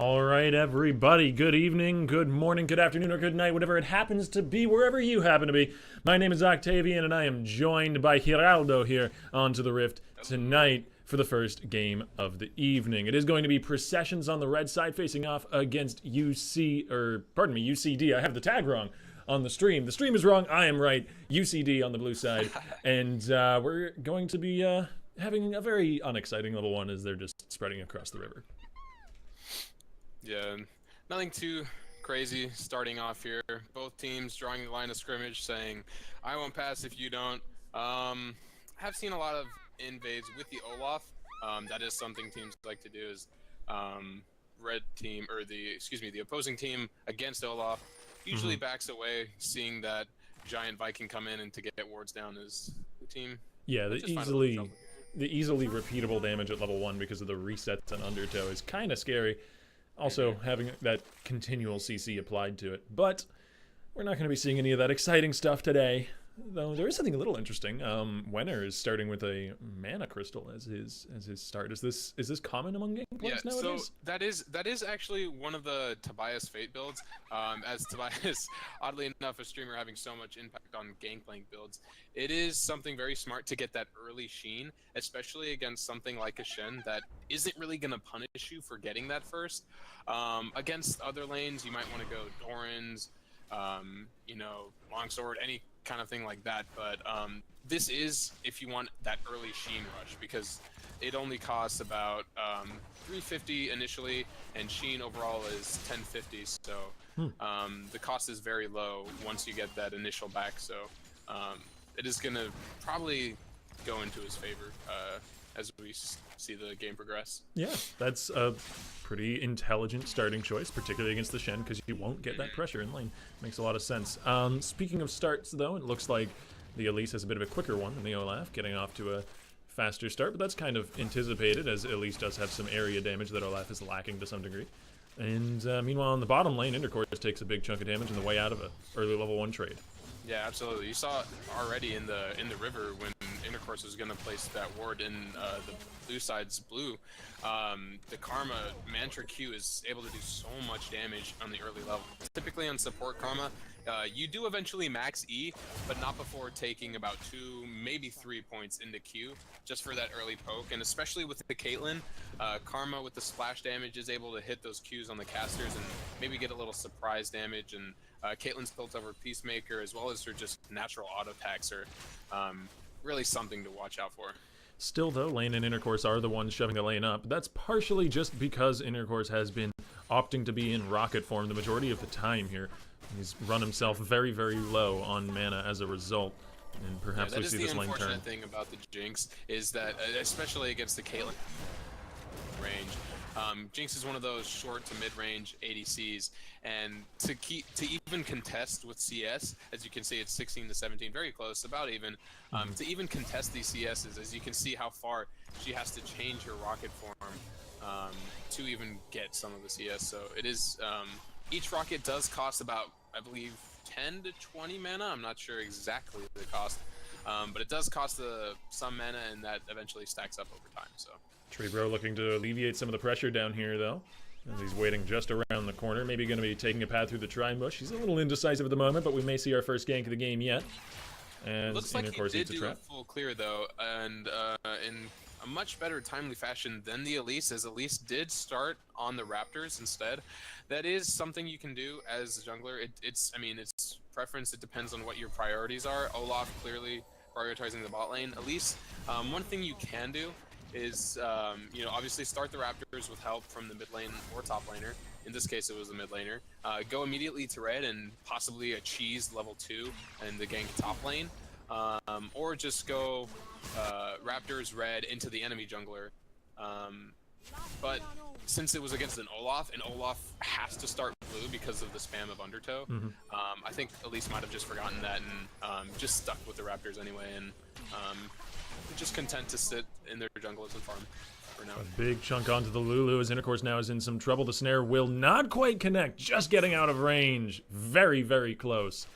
All right, everybody. Good evening, good morning, good afternoon, or good night, whatever it happens to be, wherever you happen to be. My name is Octavian, and I am joined by Giraldo here onto the Rift tonight for the first game of the evening. It is going to be Processions on the red side facing off against UCD. I have the tag wrong on the stream. The stream is wrong. I am right. UCD on the blue side, and we're going to be having a very unexciting little one as they're just spreading across the river. Yeah, nothing too crazy starting off here. Both teams drawing the line of scrimmage saying, I won't pass if you don't. Have seen a lot of invades with the Olaf. That is something teams like to do is red team, or the opposing team against Olaf usually backs away, seeing that giant Viking come in and to get wards down is the team. Yeah, the easily repeatable damage at level 1 because of the resets and undertow is kind of scary. Also, having that continual CC applied to it. But we're not going to be seeing any of that exciting stuff today. Though there is something a little interesting. Wenner is starting with a mana crystal as his start. Is this common among game players nowadays? So that is actually one of the Tobias Fate builds. As Tobias, oddly enough, a streamer having so much impact on Gangplank builds, it is something very smart to get that early sheen, especially against something like a Shen that isn't really going to punish you for getting that first. Against other lanes, you might want to go Doran's, Longsword, any kind of thing like that, but this is if you want that early sheen rush, because it only costs about 350 initially, and sheen overall is 1050, so the cost is very low once you get that initial back, so it is going to probably go into his favor as we see the game progress. Yeah, that's a pretty intelligent starting choice, particularly against the Shen, because you won't get that pressure in lane. Makes a lot of sense. Speaking of starts, though, it looks like the Elise has a bit of a quicker one than the Olaf, getting off to a faster start, but that's kind of anticipated, as Elise does have some area damage that Olaf is lacking to some degree. And meanwhile, in the bottom lane, Intercourse takes a big chunk of damage in the way out of a early level 1 trade. Yeah, absolutely. You saw it already in the river when Intercourse was going to place that ward in the blue side's blue. The Karma Mantra Q is able to do so much damage on the early level. Typically on support Karma, you do eventually max E, but not before taking about 2, maybe 3 points into Q, just for that early poke. And especially with the Caitlyn, Karma with the splash damage is able to hit those Qs on the casters and maybe get a little surprise damage. And Caitlyn's built over Peacemaker, as well as her just natural auto attacks are really something to watch out for. Still, though, lane and Intercourse are the ones shoving the lane up. That's partially just because Intercourse has been opting to be in rocket form the majority of the time here. He's run himself very, very low on mana as a result, and perhaps we see this lane turn. That is the unfortunate thing about the Jinx, is that, especially against the Caitlyn range, Jinx is one of those short to mid-range ADCs, and to even contest with CS, as you can see, it's 16 to 17, very close, about even. To even contest these CSs, as you can see how far she has to change her rocket form to even get some of the CS. So it is each rocket does cost about, I believe, 10 to 20 mana. I'm not sure exactly the cost, but it does cost some mana, and that eventually stacks up over time. So. Trebro looking to alleviate some of the pressure down here, though, as he's waiting just around the corner. Maybe going to be taking a path through the Trine Bush. He's a little indecisive at the moment, but we may see our first gank of the game yet. As looks like he did do a full clear, though, and in a much better timely fashion than the Elise, as Elise did start on the Raptors instead. That is something you can do as a jungler. It's preference. It depends on what your priorities are. Olaf clearly prioritizing the bot lane. Elise, one thing you can do is, obviously start the Raptors with help from the mid lane or top laner. In this case, it was the mid laner. Go immediately to red and possibly a cheese level 2 and the gank top lane. Or just go Raptors red into the enemy jungler. But since it was against an Olaf, and Olaf has to start blue because of the spam of undertow, I think Elise might have just forgotten that and just stuck with the Raptors anyway, and just content to sit in their jungles and farm for now. A big chunk onto the Lulu as Intercourse now is in some trouble. The snare will not quite connect, just getting out of range. Very, very close.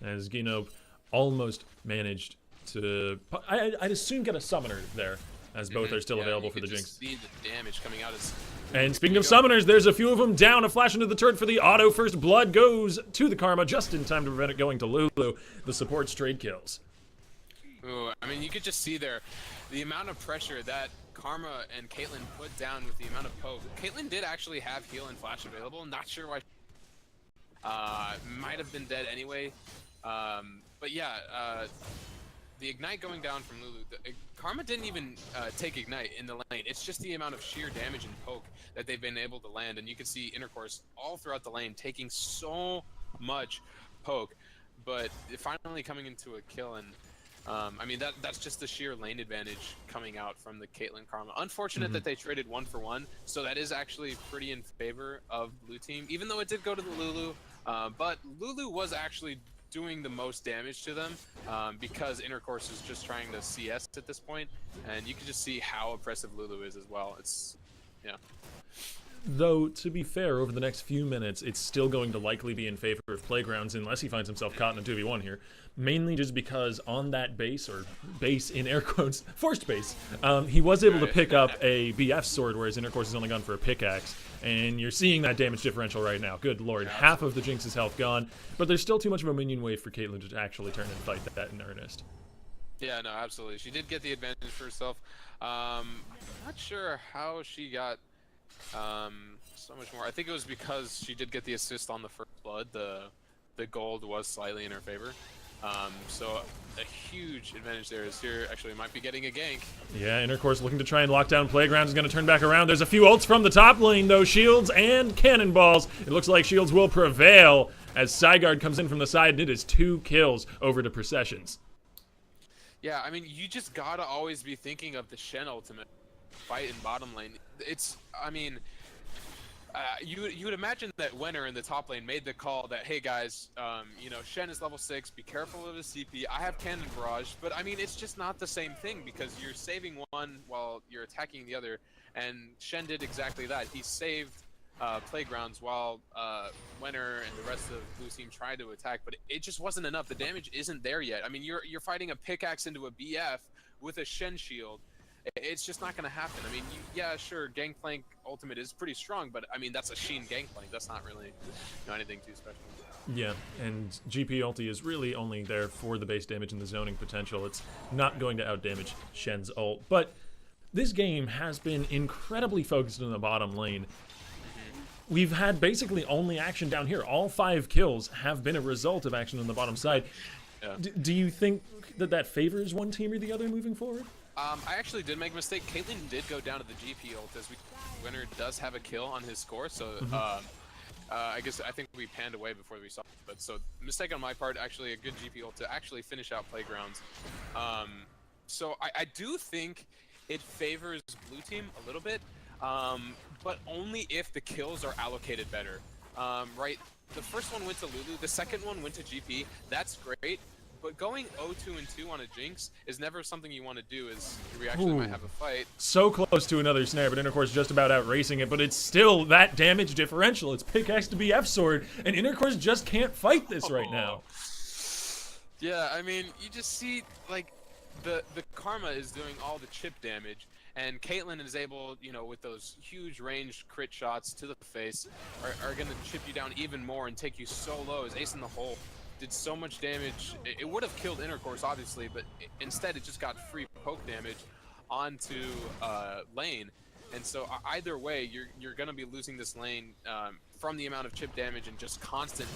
As Gino almost managed to, I'd assume, get a summoner there. as both are still available for the Jinx. See the damage coming out as... And speaking of summoners, there's a few of them down. A flash into the turret for the auto. First blood goes to the Karma just in time to prevent it going to Lulu. The support trade kills. Ooh, I mean, you could just see there the amount of pressure that Karma and Caitlyn put down with the amount of poke. Caitlyn did actually have heal and flash available. Not sure why. Might have been dead anyway. But yeah, the ignite going down from Lulu. Karma didn't even take ignite in the lane. It's just the amount of sheer damage and poke that they've been able to land. And you can see Intercourse all throughout the lane taking so much poke, but finally coming into a kill. And I mean, that's just the sheer lane advantage coming out from the Caitlyn Karma. Unfortunate that they traded 1-for-1, so that is actually pretty in favor of blue team, even though it did go to the Lulu. But Lulu was actually doing the most damage to them because Intercourse is just trying to CS at this point, and you can just see how oppressive Lulu is as well. It's, yeah. Though, to be fair, over the next few minutes, it's still going to likely be in favor of Playgrounds unless he finds himself caught in a 2v1 here. Mainly just because on that base, or base in air quotes, forced base, he was able to pick up a BF sword, whereas Intercourse has only gone for a pickaxe. And you're seeing that damage differential right now. Good lord, half of the Jinx's health gone, but there's still too much of a minion wave for Caitlyn to actually turn and fight that in earnest. Yeah, no, absolutely. She did get the advantage for herself. Not sure how she got so much more. I think it was because she did get the assist on the first blood. The gold was slightly in her favor. So a huge advantage there is here. Actually, might be getting a gank. Yeah, Intercourse looking to try and lock down Playgrounds is going to turn back around. There's a few ults from the top lane, though. Shields and cannonballs. It looks like Shields will prevail as Sigard comes in from the side, and it is 2 kills over to Processions. Yeah, I mean, you just gotta always be thinking of the Shen ultimate fight in bottom lane. It's, I mean, you would imagine that Wenner in the top lane made the call that, hey guys, you know, Shen is level 6, be careful of his CP, I have Cannon Barrage, but I mean, it's just not the same thing because you're saving one while you're attacking the other, and Shen did exactly that. He saved Playgrounds while Wenner and the rest of Blue Team tried to attack, but it just wasn't enough. The damage isn't there yet. I mean, you're fighting a pickaxe into a BF with a Shen shield. It's just not going to happen. I mean, yeah, sure, Gangplank ultimate is pretty strong, but I mean, that's a Sheen Gangplank. That's not really anything too special. Yeah, and GP ulti is really only there for the base damage and the zoning potential. It's not going to outdamage Shen's ult. But this game has been incredibly focused on the bottom lane. We've had basically only action down here. All 5 kills have been a result of action on the bottom side. Yeah. Do you think that favors one team or the other moving forward? I actually did make a mistake. Caitlyn did go down to the GP ult as Winner does have a kill on his score, so I think we panned away before we saw it. But so mistake on my part, actually a good GP ult to actually finish out Playgrounds. So I do think it favors blue team a little bit, but only if the kills are allocated better. Right, the first one went to Lulu, the second one went to GP. That's great. But going 0-2-2 on a Jinx is never something you want to do, as we actually might have a fight. So close to another snare, but Intercourse just about outracing it, but it's still that damage differential. It's pickaxe to BF sword, and Intercourse just can't fight this right now. Yeah, I mean, you just see, like, the Karma is doing all the chip damage, and Caitlyn is able, you know, with those huge ranged crit shots to the face, are going to chip you down even more and take you so low as Ace in the Hole. Did so much damage. It would have killed Intercourse, obviously, but instead it just got free poke damage onto lane. And so either way, you're going to be losing this lane from the amount of chip damage and just constant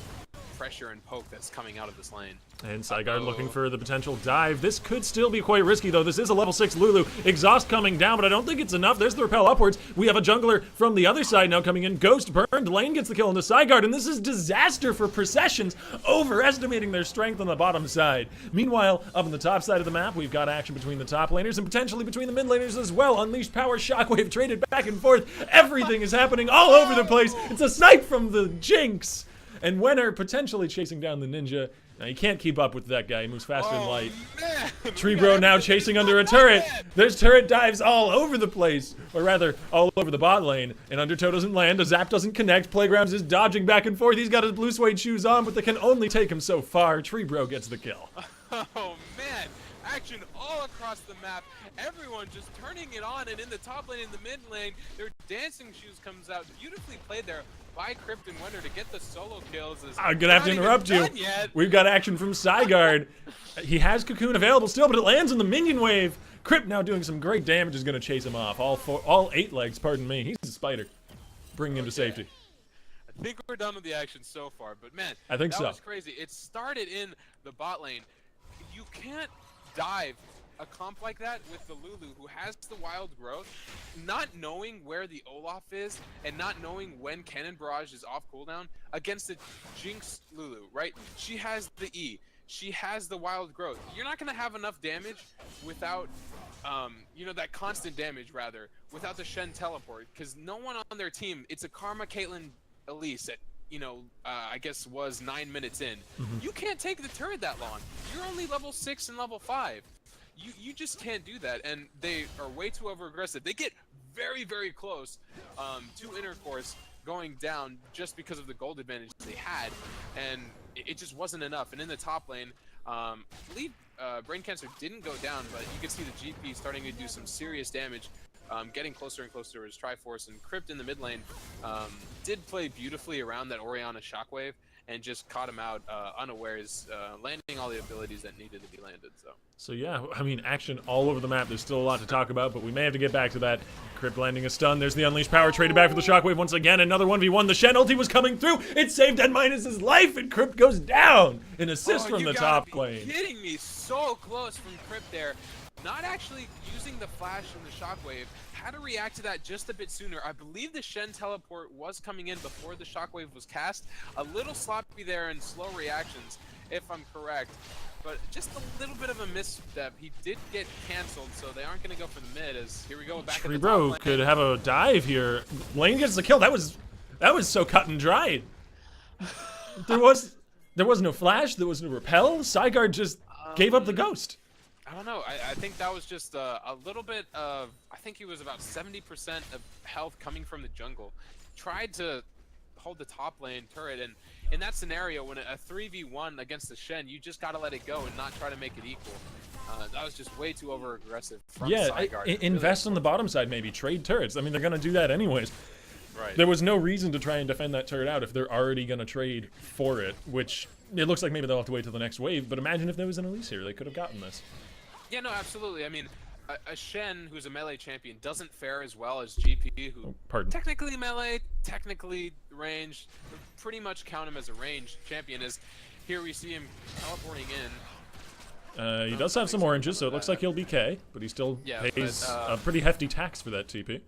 pressure and poke that's coming out of this lane. And Sigard looking for the potential dive. This could still be quite risky, though. This is a level 6 Lulu. Exhaust coming down, but I don't think it's enough. There's the repel upwards. We have a jungler from the other side now coming in. Ghost burned. Lane gets the kill into Sigard, and this is disaster for Processions, overestimating their strength on the bottom side. Meanwhile, up on the top side of the map, we've got action between the top laners and potentially between the mid laners as well. Unleashed power, shockwave traded back and forth. Everything is happening all over the place. It's a snipe from the Jinx. And Wenner potentially chasing down the ninja. Now, he can't keep up with that guy. He moves faster than light. Tree Bro now chasing under a turret. There's turret dives all over the place. Or rather, all over the bot lane. And Undertow doesn't land. A zap doesn't connect. Playgrounds is dodging back and forth. He's got his blue suede shoes on, but they can only take him so far. Tree Bro gets the kill. Oh, man. action all across the map. Everyone just turning it on, and in the top lane, in the mid lane, their dancing shoes comes out. Beautifully played there by Crypt and Winter to get the solo kills. I'm gonna have to interrupt you. We've got action from Zygarde. He has Cocoon available still, but it lands on the minion wave. Crypt now doing some great damage is gonna chase him off. All 8 legs, pardon me. He's a spider. Bringing him to safety. I think we're done with the action so far, but man, I think that so. was crazy. It started in the bot lane. You can't dive a comp like that with the Lulu, who has the wild growth, not knowing where the Olaf is and not knowing when Cannon Barrage is off cooldown against the Jinx Lulu, right? She has the E. She has the wild growth. You're not going to have enough damage without, you know, that constant damage, rather, without the Shen teleport, because no one on their team, it's a Karma, Caitlyn, Elise at, you know, I guess was 9 minutes in. You can't take the turret that long. You're only level 6 and level 5. You just can't do that, and they are way too over-aggressive. They get very, very close to Intercourse going down just because of the gold advantage they had, and it just wasn't enough. And in the top lane, I believe Brain Cancer didn't go down, but you can see the GP starting to do some serious damage, getting closer and closer to his Triforce, and Crypt in the mid lane did play beautifully around that Orianna Shockwave and just caught him out unawares, landing all the abilities that needed to be landed. So yeah, I mean, action all over the map. There's still a lot to talk about, but we may have to get back to that. Crypt landing a stun. There's the Unleashed Power traded back for the Shockwave once again. Another 1v1. The Shen ulti was coming through. It saved Dead Minus's life, and Crypt goes down. An assist from the top lane. You're kidding me. So close from Crypt there. Not actually using the flash from the Shockwave. Had to react to that just a bit sooner. I believe the Shen teleport was coming in before the Shockwave was cast. A little sloppy there and slow reactions, if I'm correct. But just a little bit of a misstep. He did get canceled, so they aren't going to go for the mid. As here we go back at the top lane. Could have a dive here. Lane gets the kill. That was so cut and dried. There was no flash. There was no repel. Zygarde just gave up the ghost. I don't know. I think that was just a little bit of. I think he was about 70% of health coming from the jungle. Tried to hold the top lane turret, and in that scenario, when a 3v1 against the Shen, you just gotta let it go and not try to make it equal. That was just way too over aggressive from Zygarde. Invest on the bottom side, maybe trade turrets. I mean, they're gonna do that anyways. Right. There was no reason to try and defend that turret out if they're already gonna trade for it, which it looks like maybe they'll have to wait till the next wave. But imagine if there was an Elise here, they could have gotten this. Yeah, no, absolutely. I mean, a Shen who's a melee champion doesn't fare as well as GP, who technically melee, technically ranged, pretty much count him as a ranged champion. As here we see him teleporting in. He does have some oranges, so it looks like he'll be K, but he still pays a pretty hefty tax for that TP.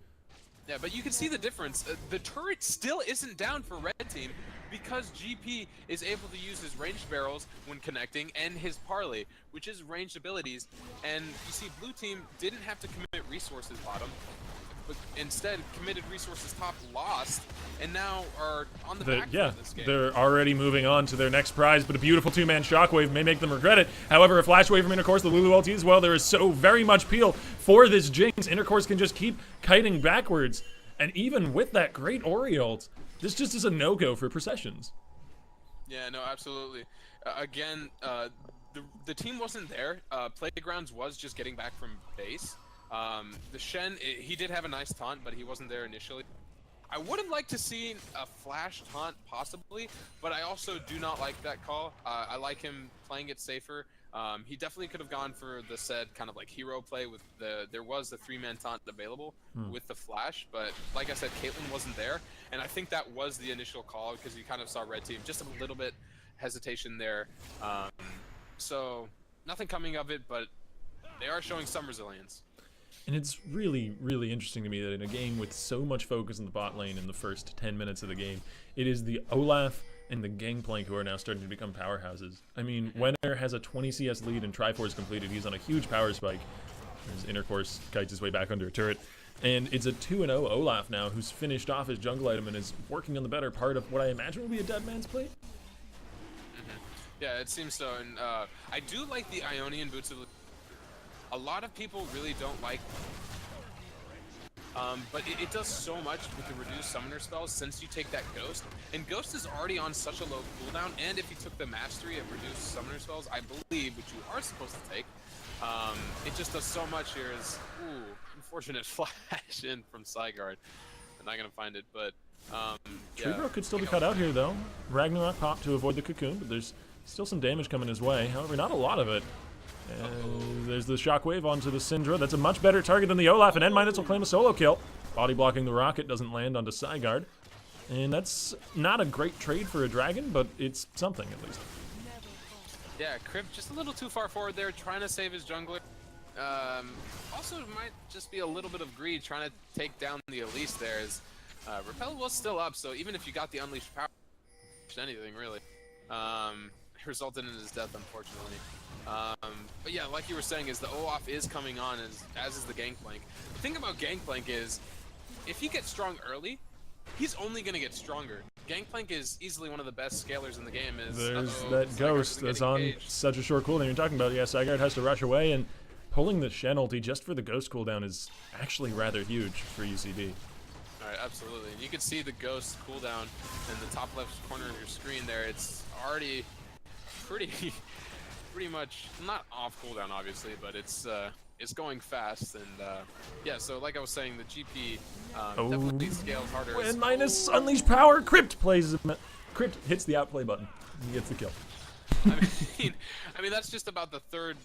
Yeah, but you can see the difference. The turret still isn't down for red team because GP is able to use his ranged barrels when connecting and his parley, which is ranged abilities. And you see blue team didn't have to commit resources bottom, but instead committed resources top, lost, and now are on the back foot of this game. They're already moving on to their next prize, but a beautiful two-man Shockwave may make them regret it. However, a Flash Wave from Intercourse, the Lulu ulti as well, there is so very much peel for this Jinx. Intercourse can just keep kiting backwards, and even with that great Ori ult, this just is a no-go for Processions. Yeah, no, absolutely. Again, the team wasn't there. Playgrounds was just getting back from base. The Shen, he did have a nice taunt, but he wasn't there initially. I would have liked to see a flash taunt, possibly, but I also do not like that call. I like him playing it safer. He definitely could have gone for the said kind of like hero play with there was the 3-man taunt available with the flash, but like I said, Caitlyn wasn't there, and I think that was the initial call because you kind of saw red team, just a little bit hesitation there. So nothing coming of it, but they are showing some resilience. And it's really, really interesting to me that in a game with so much focus in the bot lane in the first 10 minutes of the game, it is the Olaf and the Gangplank who are now starting to become powerhouses. I mean, Wenner has a 20 CS lead and Triforce completed. He's on a huge power spike. His Intercourse kites his way back under a turret. And it's a 2-0 Olaf now who's finished off his jungle item and is working on the better part of what I imagine will be a dead man's plate. Yeah, it seems so. And I do like the Ionian boots of. A lot of people really don't like. But it does so much with the reduced summoner spells since you take that Ghost. And Ghost is already on such a low cooldown, and if you took the Mastery of reduced summoner spells, I believe, which you are supposed to take, it just does so much here. Is unfortunate flash in from Sigard. I'm not going to find it, but Treebro could still be cut out here, though. Ragnarok pop to avoid the cocoon, but there's still some damage coming his way. However, not a lot of it. There's the Shockwave onto the Syndra. That's a much better target than the Olaf, and N- will claim a solo kill. Body blocking the rocket doesn't land onto Sigard. And that's not a great trade for a dragon, but it's something at least. Yeah, Crypt just a little too far forward there, trying to save his jungler. Also, it might just be a little bit of greed trying to take down the Elise there. As Repel was still up, so even if you got the Unleashed Power, anything really, it resulted in his death, unfortunately. But yeah, like you were saying, is the Olaf is coming on, as is the Gangplank. The thing about Gangplank is, if he gets strong early, he's only going to get stronger. Gangplank is easily one of the best scalers in the game. There's that Ghost that's on such a short cooldown. You're talking about, yeah, Sigard has to rush away, and pulling the Shen ulti just for the Ghost cooldown is actually rather huge for UCD. Alright, absolutely. And you can see the Ghost cooldown in the top left corner of your screen there. It's already pretty much not off cooldown, obviously, but it's going fast. And yeah, so like I was saying, the GP definitely scales harder. And minus Unleashed Power, Crypt plays. Crypt hits the outplay button. He gets the kill. I mean, that's just about the third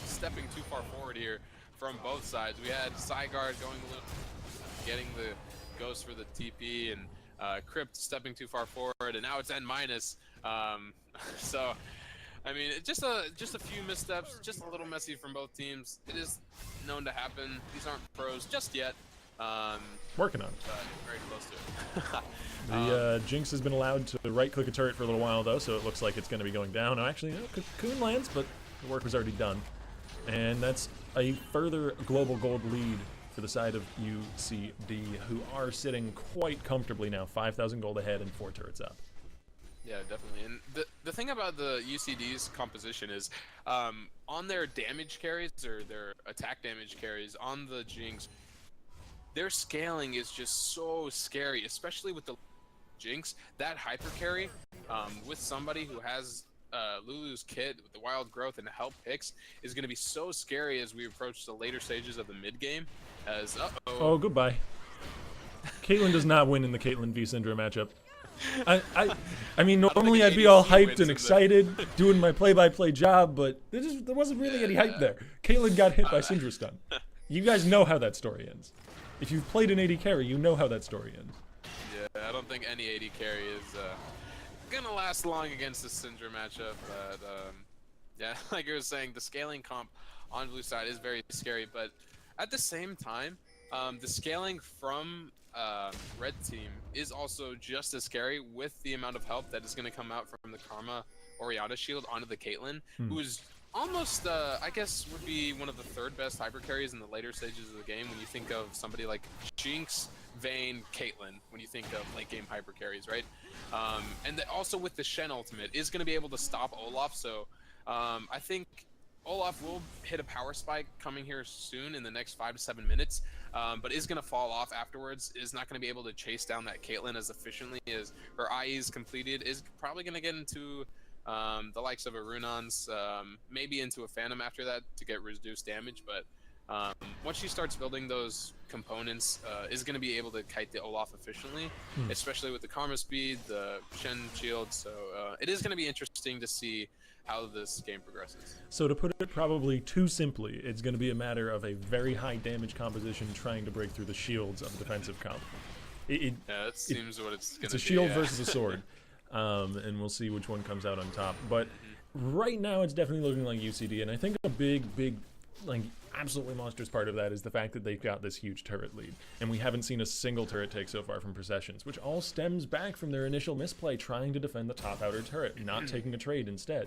stepping too far forward here from both sides. We had Sigard going a little, getting the Ghost for the TP, and Crypt stepping too far forward, and now it's N-. So, I mean, just a few missteps, just a little messy from both teams. It is known to happen. These aren't pros just yet. Working on it. Very close to it. The Jinx has been allowed to right-click a turret for a little while, though, so it looks like it's going to be going down. No, actually, no, Cocoon lands, but the work was already done. And that's a further global gold lead for the side of UCD, who are sitting quite comfortably now, 5,000 gold ahead and 4 turrets up. Yeah, definitely. And the thing about the UCD's composition is, on their damage carries, or their attack damage carries, on the Jinx, their scaling is just so scary, especially with the Jinx. That hyper carry, with somebody who has Lulu's kit with the wild growth and help picks, is going to be so scary as we approach the later stages of the mid game. As oh, goodbye. Caitlyn does not win in the Caitlyn v Syndra matchup. I mean, normally I'd be all hyped and excited doing my play-by-play job, but there wasn't really any hype there. Caitlyn got hit by Syndra stun. You guys know how that story ends. If you've played an AD carry, you know how that story ends. Yeah, I don't think any AD carry is gonna last long against the Syndra matchup. But yeah, like I was saying, the scaling comp on blue side is very scary. But at the same time, the scaling from red team is also just as scary with the amount of help that is going to come out from the Karma Orianna shield onto the Caitlyn, who is almost, I guess, would be one of the third best hyper carries in the later stages of the game when you think of somebody like Jinx, Vayne, Caitlyn, when you think of late game hyper carries, right? And also with the Shen ultimate is going to be able to stop Olaf, so I think Olaf will hit a power spike coming here soon in the next 5 to 7 minutes, but is going to fall off afterwards, is not going to be able to chase down that Caitlyn as efficiently as her IE is completed, is probably going to get into the likes of a Runon's, maybe into a Phantom after that to get reduced damage, but once she starts building those components, is going to be able to kite the Olaf efficiently, especially with the Karma speed, the Shen shield, so it is going to be interesting to see how this game progresses. So to put it probably too simply, it's going to be a matter of a very high damage composition trying to break through the shields of the defensive comp. Yeah, that seems what it's going to be. It's a shield versus a sword, and we'll see which one comes out on top. But right now it's definitely looking like UCD, and I think a big, like, absolutely monstrous part of that is the fact that they've got this huge turret lead, and we haven't seen a single turret take so far from Processions, which all stems back from their initial misplay trying to defend the top outer turret, not taking a trade instead.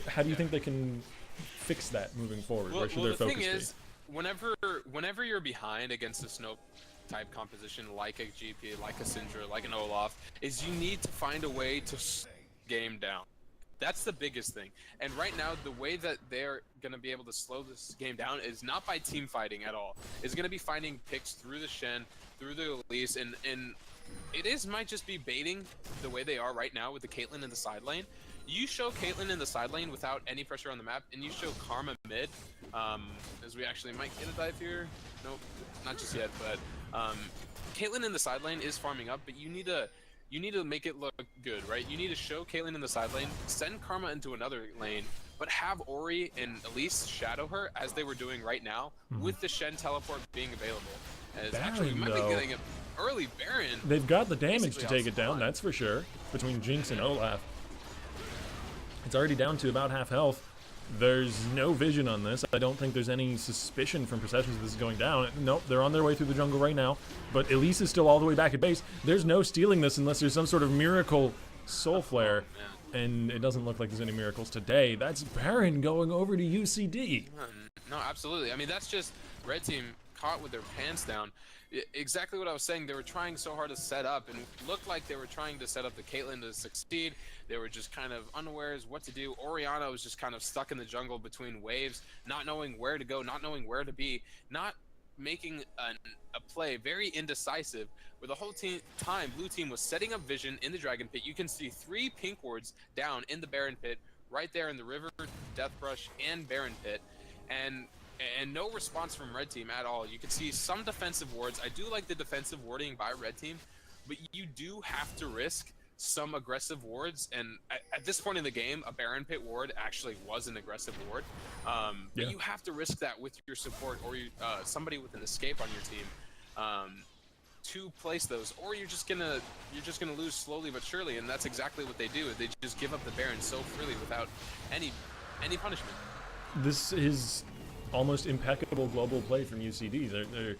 How do you think they can fix that moving forward? Where should their focus be? The thing is, whenever you're behind against a snow type composition like a GP, like a Syndra, like an Olaf, is you need to find a way to game down. That's the biggest thing. And right now, the way that they're going to be able to slow this game down is not by team fighting at all. It's going to be finding picks through the Shen, through the Elise, and might just be baiting the way they are right now with the Caitlyn in the side lane. You show Caitlyn in the side lane without any pressure on the map, and you show Karma mid, as we actually might get a dive here. Nope, not just yet, but Caitlyn in the side lane is farming up, but you need to make it look good, right? You need to show Caitlyn in the side lane, send Karma into another lane, but have Ori and Elise shadow her as they were doing right now, with the Shen teleport being available. As Baron, actually, we might be getting an early Baron. They've got the damage to take it down, that's for sure, between Jinx and Olaf. It's already down to about half health. There's no vision on this. I don't think there's any suspicion from Perceptions this is going down. Nope, they're on their way through the jungle right now. But Elise is still all the way back at base. There's no stealing this unless there's some sort of miracle soul flare. And it doesn't look like there's any miracles today. That's Baron going over to UCD. No, absolutely. I mean, that's just Red Team caught with their pants down. Exactly what I was saying. They were trying so hard to set up, and it looked like they were trying to set up the Caitlyn to succeed. They were just kind of unaware as what to do. Orianna was just kind of stuck in the jungle between waves, not knowing where to go, not knowing where to be, not making a play, very indecisive, where the whole time Blue Team was setting up vision in the Dragon Pit. You can see 3 pink wards down in the Baron Pit, right there in the River, Death Brush, and Baron Pit, and no response from Red Team at all. You can see some defensive wards. I do like the defensive warding by Red Team, but you do have to risk some aggressive wards, and at this point in the game, a Baron Pit ward actually was an aggressive ward. But you have to risk that with your support or somebody with an escape on your team to place those, or you're just gonna lose slowly but surely, and that's exactly what they do. They just give up the Baron so freely without any punishment. This is almost impeccable global play from UCD. They're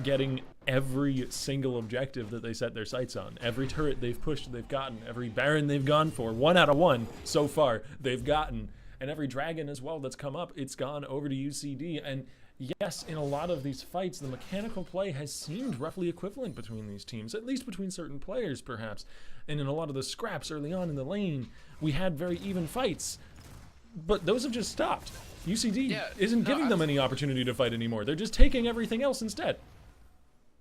getting every single objective that they set their sights on. Every turret they've pushed, they've gotten. Every Baron they've gone for, 1 out of 1 so far, they've gotten. And every Dragon as well that's come up, it's gone over to UCD. And yes, in a lot of these fights, the mechanical play has seemed roughly equivalent between these teams, at least between certain players, perhaps. And in a lot of the scraps early on in the lane, we had very even fights. But those have just stopped. UCD isn't giving them any opportunity to fight anymore. They're just taking everything else instead.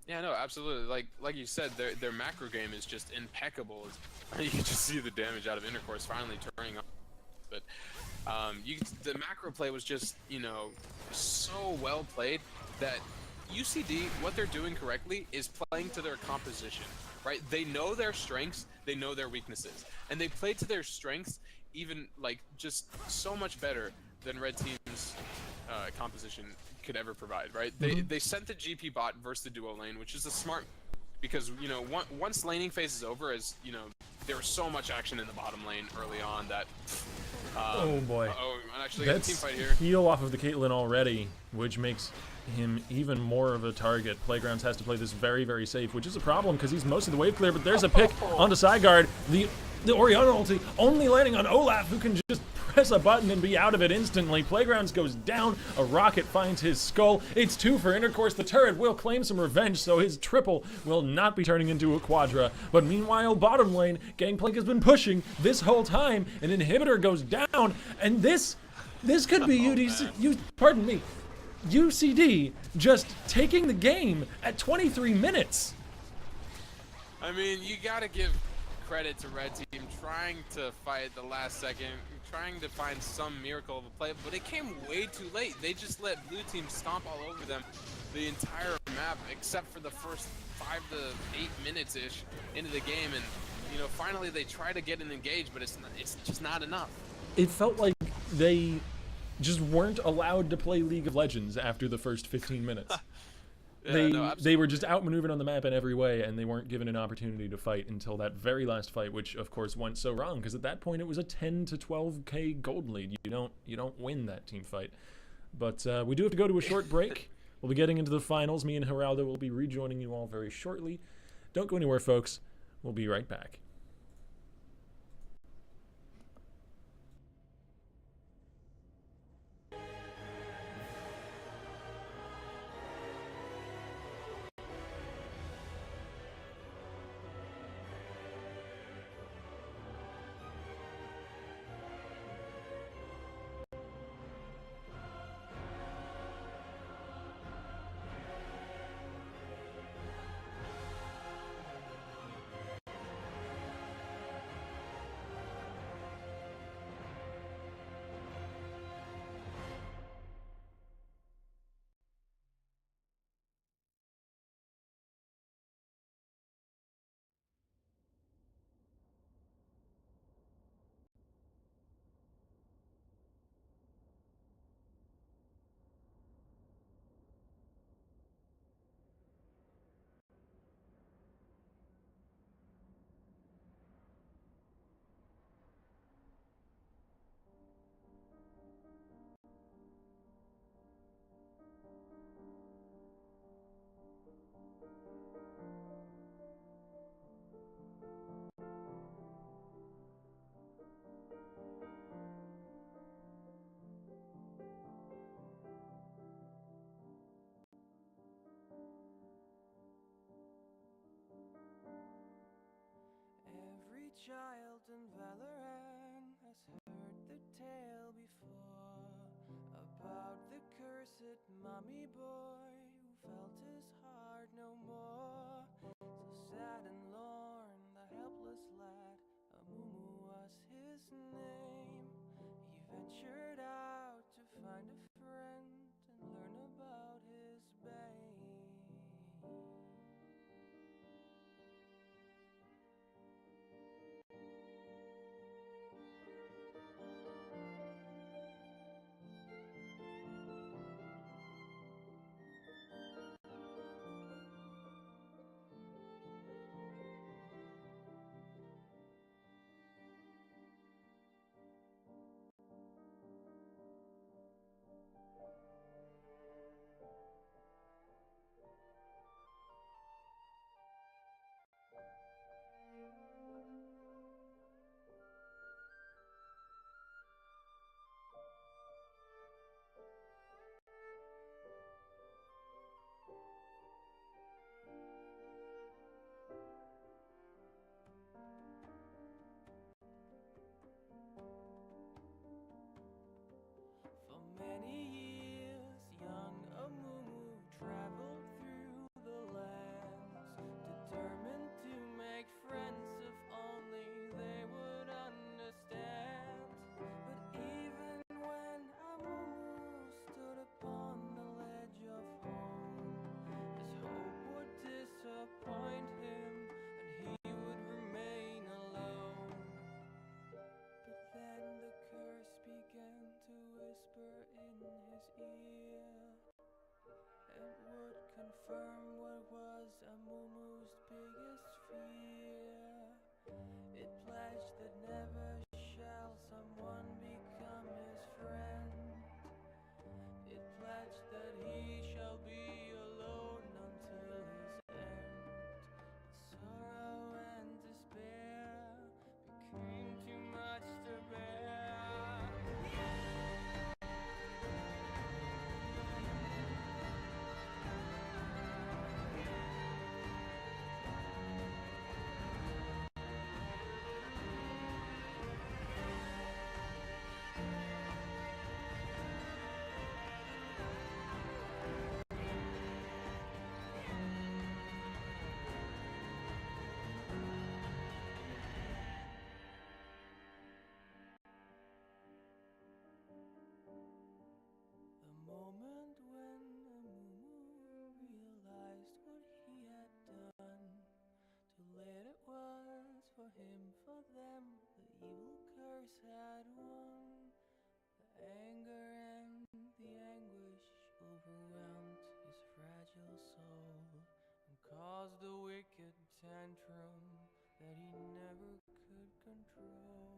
Yeah, no, absolutely. Like you said, their macro game is just impeccable. You can just see the damage out of Intercourse finally turning on. But the macro play was just, so well played that UCD, what they're doing correctly is playing to their composition, right? They know their strengths, they know their weaknesses, and they play to their strengths even just so much better than Red Team's composition could ever provide, right? They sent the GP bot versus the duo lane, which is a smart, because once laning phase is over, as there was so much action in the bottom lane early on that oh boy, actually that's team fight here. Heal off of the Caitlyn already, which makes him even more of a target. Playgrounds has to play this very, very safe, which is a problem because he's most of the wave clear, but there's a pick onto side guard. The Orianna ulti only landing on Olaf, who can just press a button and be out of it instantly. Playgrounds goes down, a rocket finds his skull. It's 2 for Intercourse. The turret will claim some revenge, so his triple will not be turning into a quadra. But meanwhile, bottom lane, Gangplank has been pushing this whole time. An inhibitor goes down, and this could be UCD just taking the game at 23 minutes. I mean, you gotta give credit to Red Team trying to fight the last second, trying to find some miracle of a play, but it came way too late. They just let Blue Team stomp all over them the entire map, except for the first 5 to 8 minutes-ish into the game, and finally they try to get an engage, but it's just not enough. It felt like they just weren't allowed to play League of Legends after the first 15 minutes. They were just outmaneuvered on the map in every way, and they weren't given an opportunity to fight until that very last fight, which of course went so wrong because at that point it was a 10 to 12k gold lead. You don't win that team fight. But we do have to go to a short break. We'll be getting into the finals. Me and Geraldo will be rejoining you all very shortly. Don't go anywhere, folks. We'll be right back. child in Valorant has heard the tale before about the cursed mummy boy who felt his heart no more. So sad and lorn, the helpless lad, Amumu was his name. He ventured out to find a friend and learn about his bane. For many years, young Amumu traveled through the lands, determined to make friends if only they would understand. But even when Amumu stood upon the ledge of home, his hope would disappoint him and he would remain alone. But then the curse began to whisper in his ear. It would confirm what was Amumu's biggest fear. It pledged that never shall someone become his friend. It pledged that he shall be alone until his end. But sorrow and despair became too much to bear. The moment when Amumu realized what he had done, too late it was for him, for them. The evil curse had won. The anger and the anguish overwhelmed his fragile soul and caused a wicked tantrum that he never could control.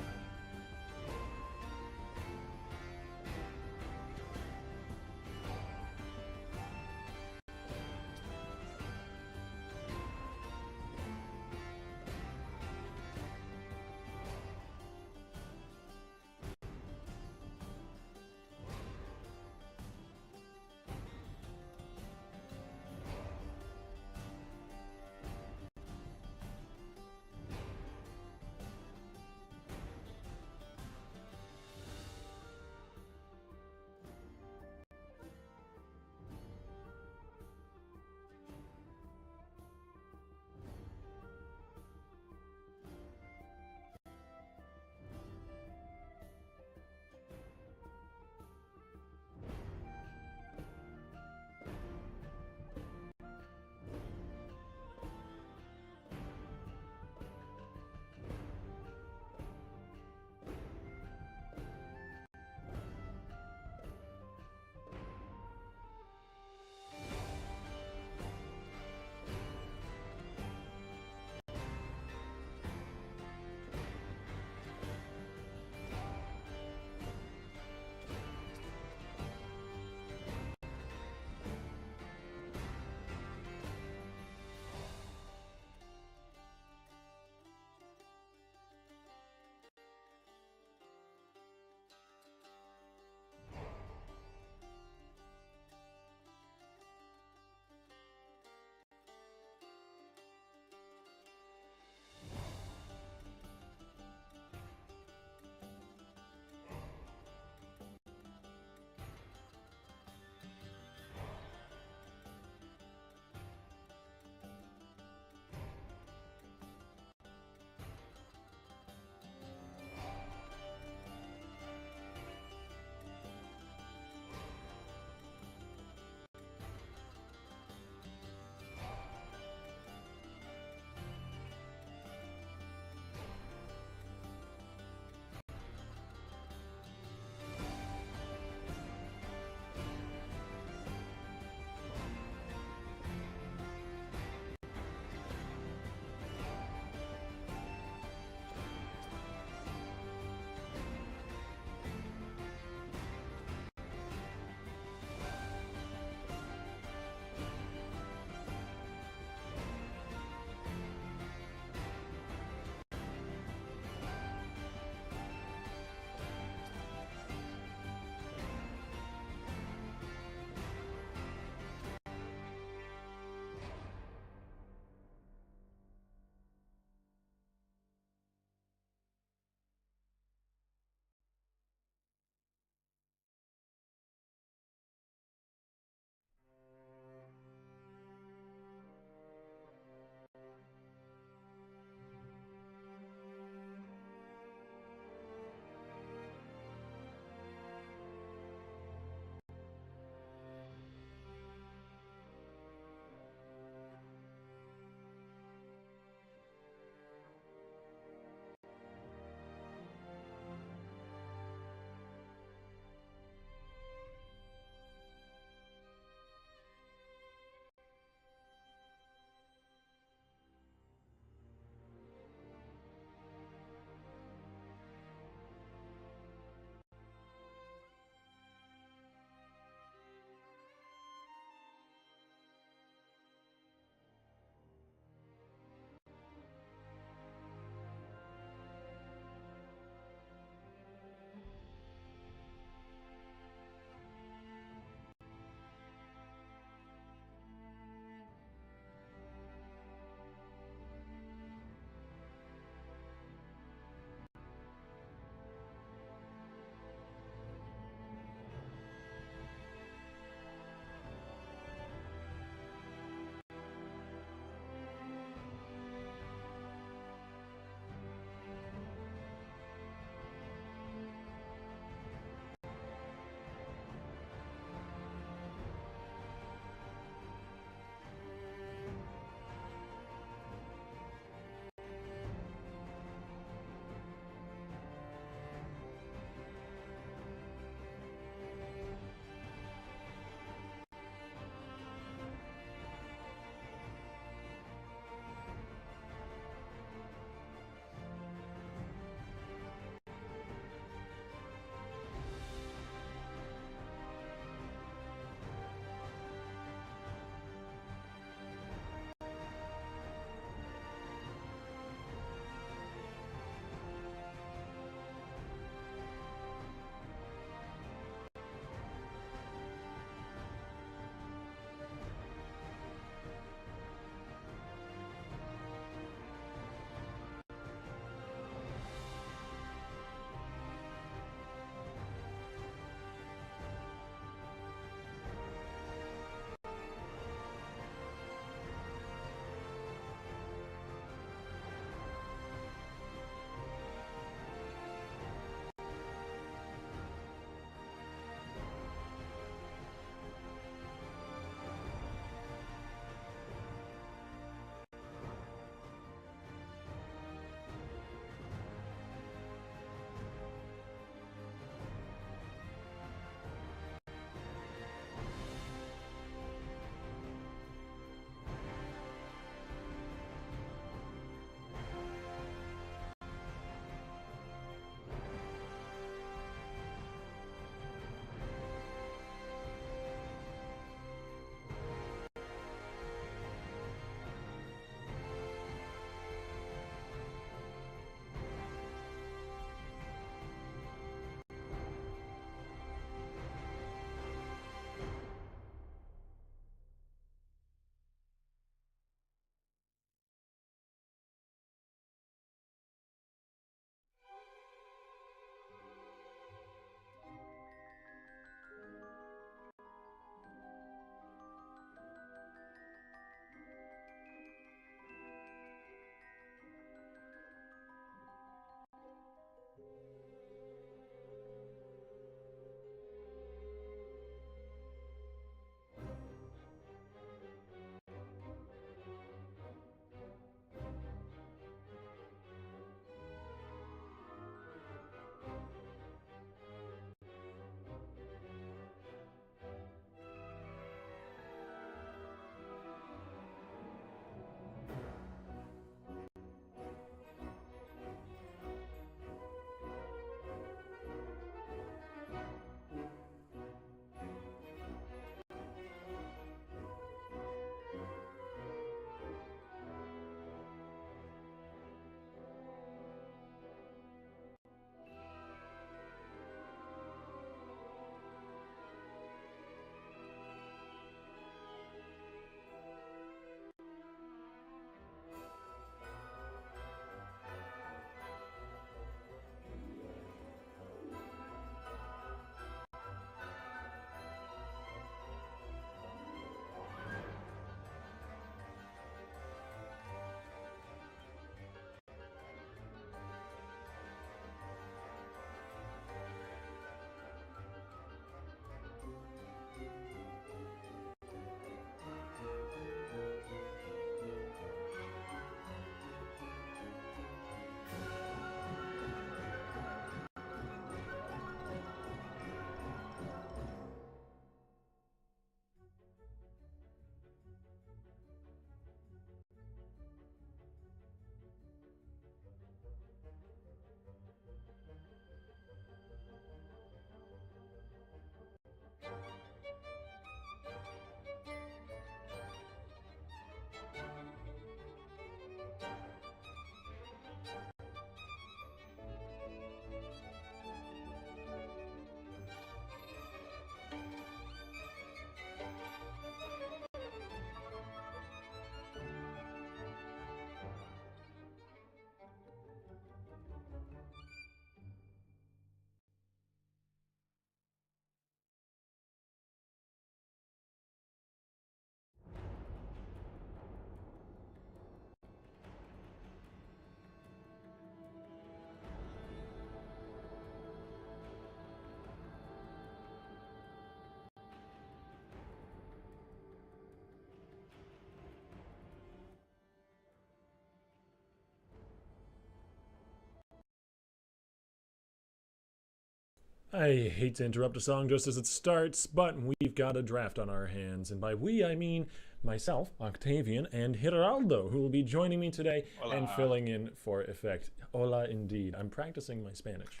I hate to interrupt a song just as it starts, but we've got a draft on our hands. And by we, I mean myself, Octavian, and Geraldo, who will be joining me today and Hola. filling in for effect. Hola, indeed. I'm practicing my Spanish.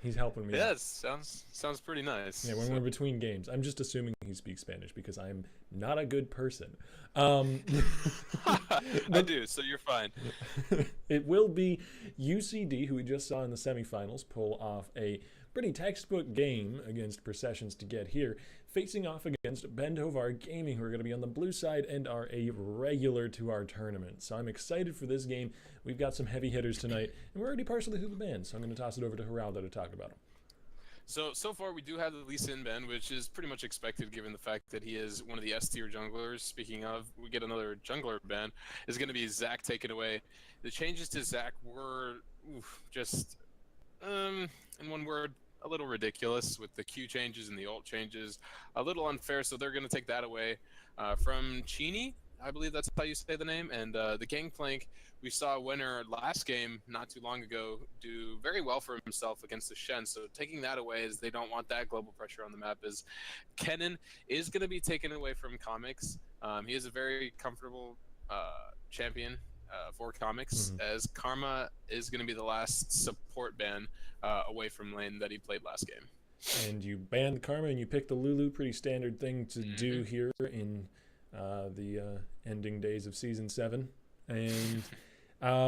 He's helping me out. Yes, sounds pretty nice. Yeah, when So- we're between games. I'm just assuming he speaks Spanish because I'm not a good person. I do, so you're fine. It will be UCD, who we just saw in the semifinals, pull off a pretty textbook game against Processions to get here, facing off against Bendovar Gaming, who are going to be on the blue side and are a regular to our tournament. So I'm excited for this game. We've got some heavy hitters tonight, and we're already partially through the band, so I'm going to toss it over to Geraldo to talk about them. So far we do have the Lee Sin Ben, which is pretty much expected given the fact that he is one of the S tier junglers. Speaking of, we get another jungler ban. Is going to be Zach taken away. The changes to Zach were just, in one word, a little ridiculous with the Q changes and the ult changes. A little unfair, so they're going to take that away from Chini. I believe that's how you say the name. And the Gangplank, we saw Winner last game not too long ago do very well for himself against the Shen. So taking that away is they don't want that global pressure on the map. Is Kennen is going to be taken away from Comics. He is a very comfortable champion for Comics, as Karma is going to be the last support ban away from lane that he played last game. And you banned Karma and you picked the Lulu, pretty standard thing to do here in the ending days of Season 7. And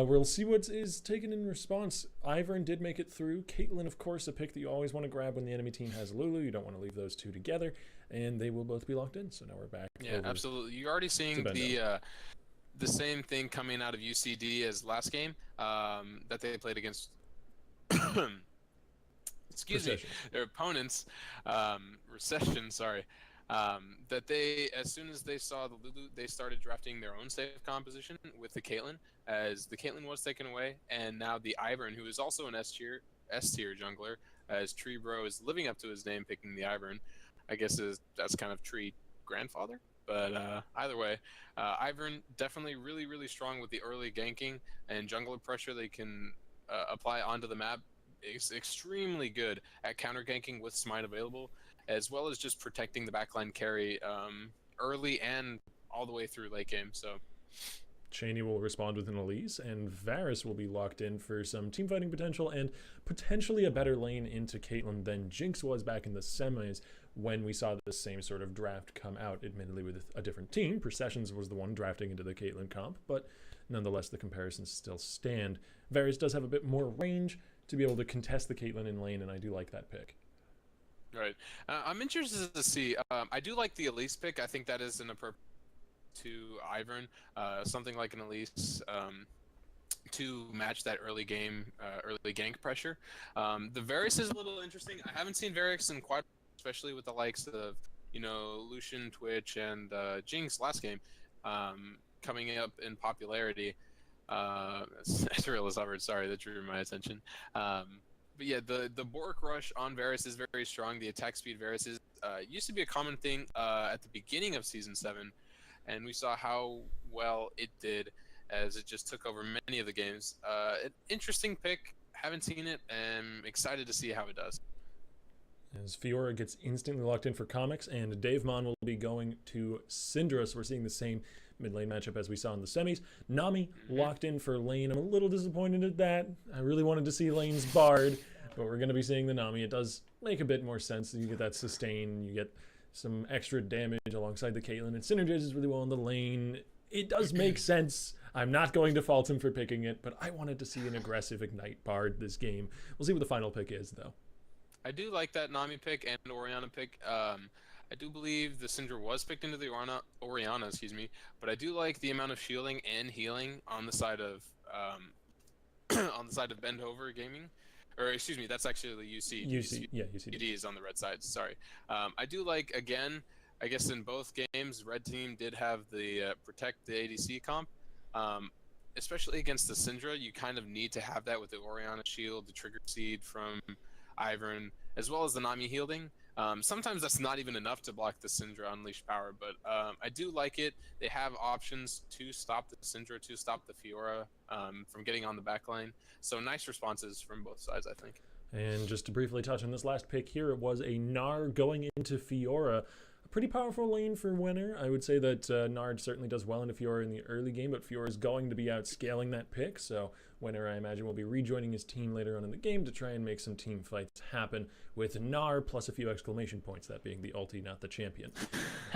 we'll see what is taken in response. Ivern did make it through. Caitlyn, of course, a pick that you always want to grab when the enemy team has Lulu. You don't want to leave those two together. And they will both be locked in. So now we're back. Yeah, absolutely. You're already seeing the same thing coming out of UCD as last game that they played against excuse me, their opponents, Recession, sorry, that they, as soon as they saw the Lulu, they started drafting their own safe composition with the Caitlyn, as the Caitlyn was taken away, and now the Ivern, who is also an S tier jungler, as Tree Bro is living up to his name, picking the Ivern. I guess that's kind of Tree grandfather. But either way, Ivern definitely really strong with the early ganking and jungler pressure they can apply onto the map. Is extremely good at counter ganking with Smite available, as well as just protecting the backline carry early and all the way through late game. So Cheney will respond with an Elise, and Varus will be locked in for some team fighting potential and potentially a better lane into Caitlyn than Jinx was back in the semis when we saw the same sort of draft come out, admittedly with a different team. Processions was the one drafting into the Caitlyn comp, but nonetheless the comparisons still stand. Varus does have a bit more range to be able to contest the Caitlyn in lane, and I do like that pick. Right. I'm interested to see. I do like the Elise pick. I think that is an appropriate to Ivern, something like an Elise to match that early game, early gank pressure. The Varus is a little interesting. I haven't seen Varus in quite, especially with the likes of, Lucian, Twitch, and Jinx last game coming up in popularity. Ezreal is hovered, sorry, that drew my attention. But yeah, the Bork rush on Varus is very strong. The attack speed Varus is used to be a common thing at the beginning of Season 7, and we saw how well it did as it just took over many of the games. An interesting pick, haven't seen it, and excited to see how it does. As Fiora gets instantly locked in for Comics, and Dave Mon will be going to Syndra, so we're seeing the same mid lane matchup as we saw in the semis. Nami locked in for lane. I'm a little disappointed at that. I really wanted to see lanes barred, but we're going to be seeing the Nami. It does make a bit more sense. You get that sustain, you get some extra damage alongside the Caitlyn. It synergizes really well in the lane. It does make sense. I'm not going to fault him for picking it, but I wanted to see an aggressive Ignite bard this game. We'll see what the final pick is, though. I do like that Nami pick and Orianna pick. I do believe the Syndra was picked into the Orianna, excuse me, but I do like the amount of shielding and healing on the side of Bendover Gaming, or excuse me, that's actually the UC. UCD is on the red side. Sorry. I do like, again, I guess in both games, red team did have the protect the ADC comp. Especially against the Syndra, you kind of need to have that with the Orianna shield, the trigger seed from Ivern, as well as the Nami healing. Sometimes that's not even enough to block the Syndra Unleashed power, but I do like it. They have options to stop the Syndra, to stop the Fiora from getting on the backline. So nice responses from both sides, I think. And just to briefly touch on this last pick here, it was a Gnar going into Fiora. A pretty powerful lane for Winner. I would say that Nard certainly does well into Fiora in the early game, but Fiora is going to be outscaling that pick, so Winner, I imagine, will be rejoining his team later on in the game to try and make some team fights happen with Gnar plus a few exclamation points, that being the ulti, not the champion.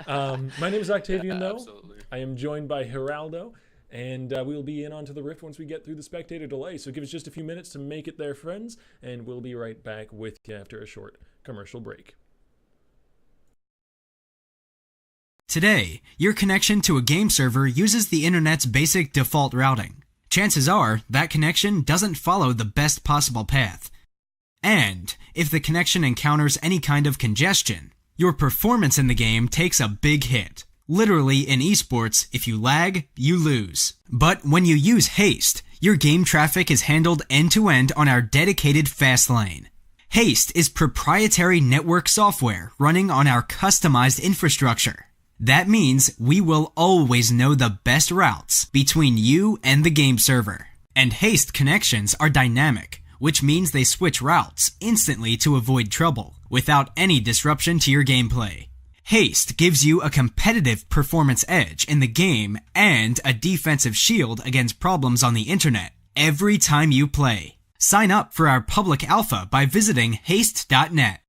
My name is Octavian, though. Absolutely. I am joined by Geraldo. And we'll be in onto the Rift once we get through the spectator delay. So give us just a few minutes to make it there, friends, and we'll be right back with you after a short commercial break. Today, your connection to a game server uses the internet's basic default routing. Chances are, that connection doesn't follow the best possible path. And, if the connection encounters any kind of congestion, your performance in the game takes a big hit. Literally, in esports, if you lag, you lose. But when you use Haste, your game traffic is handled end-to-end on our dedicated fast lane. Haste is proprietary network software running on our customized infrastructure. That means we will always know the best routes between you and the game server. And Haste connections are dynamic, which means they switch routes instantly to avoid trouble, without any disruption to your gameplay. Haste gives you a competitive performance edge in the game and a defensive shield against problems on the internet every time you play. Sign up for our public alpha by visiting haste.net.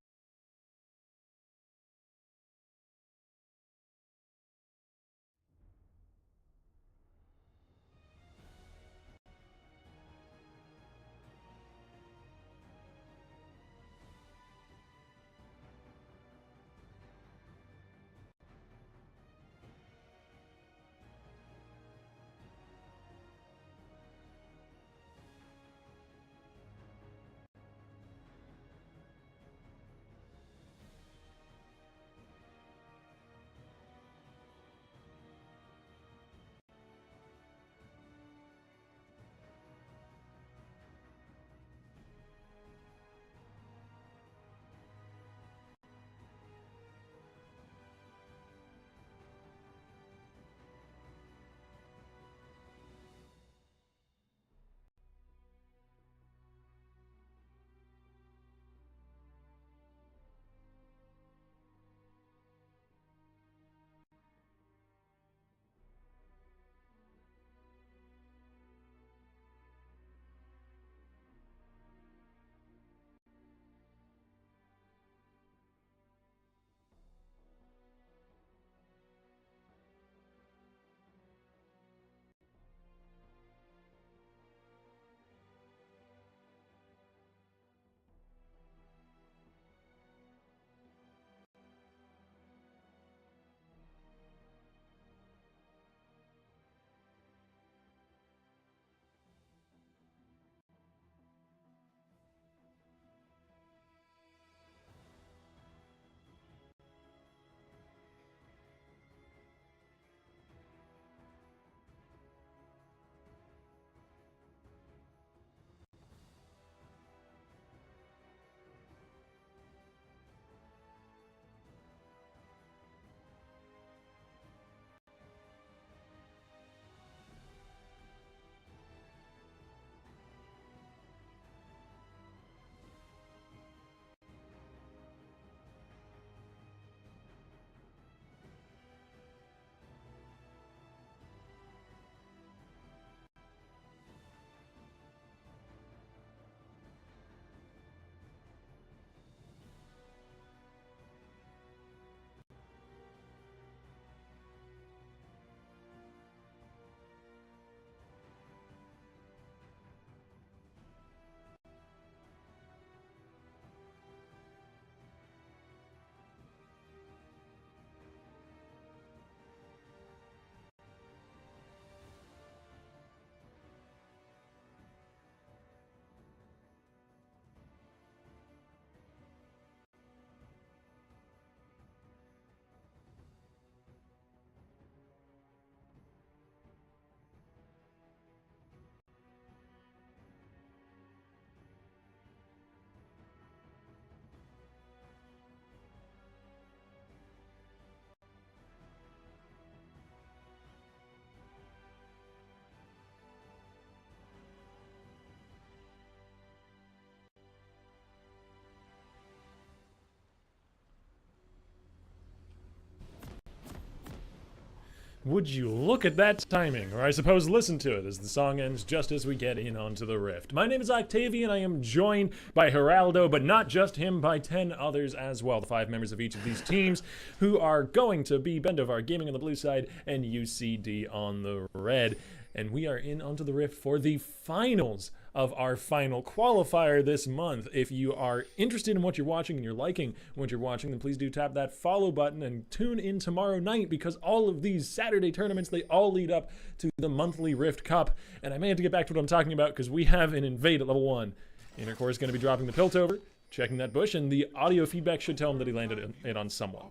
Would you look at that timing, or I suppose listen to it as the song ends just as we get in onto the rift. My name is Octavian, I am joined by Geraldo, but not just him, by 10 others as well, the 5 members of each of these teams, who are going to be Bendovar Gaming on the blue side and UCD on the red. And we are in onto the rift for the finals of our final qualifier this month. If you are interested in what you're watching and you're liking what you're watching, then please do tap that follow button and tune in tomorrow night, because all of these Saturday tournaments, they all lead up to the monthly Rift Cup. And I may have to get back to what I'm talking about, because we have an invade at level 1. Intercore is going to be dropping the Piltover, checking that bush, and the audio feedback should tell him that he landed it on someone.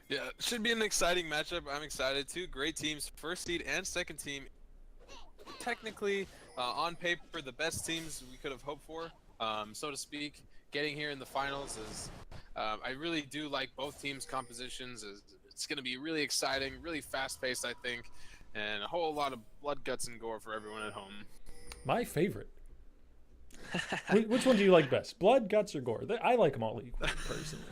Yeah, it should be an exciting matchup. I'm excited. 2 great teams, first seed and second team. Technically, on paper, the best teams we could have hoped for, so to speak. Getting here in the finals is, I really do like both teams' compositions. It's going to be really exciting, really fast-paced, I think, and a whole lot of blood, guts, and gore for everyone at home. My favorite. Which one do you like best? Blood, guts, or gore? I like them all equally, personally.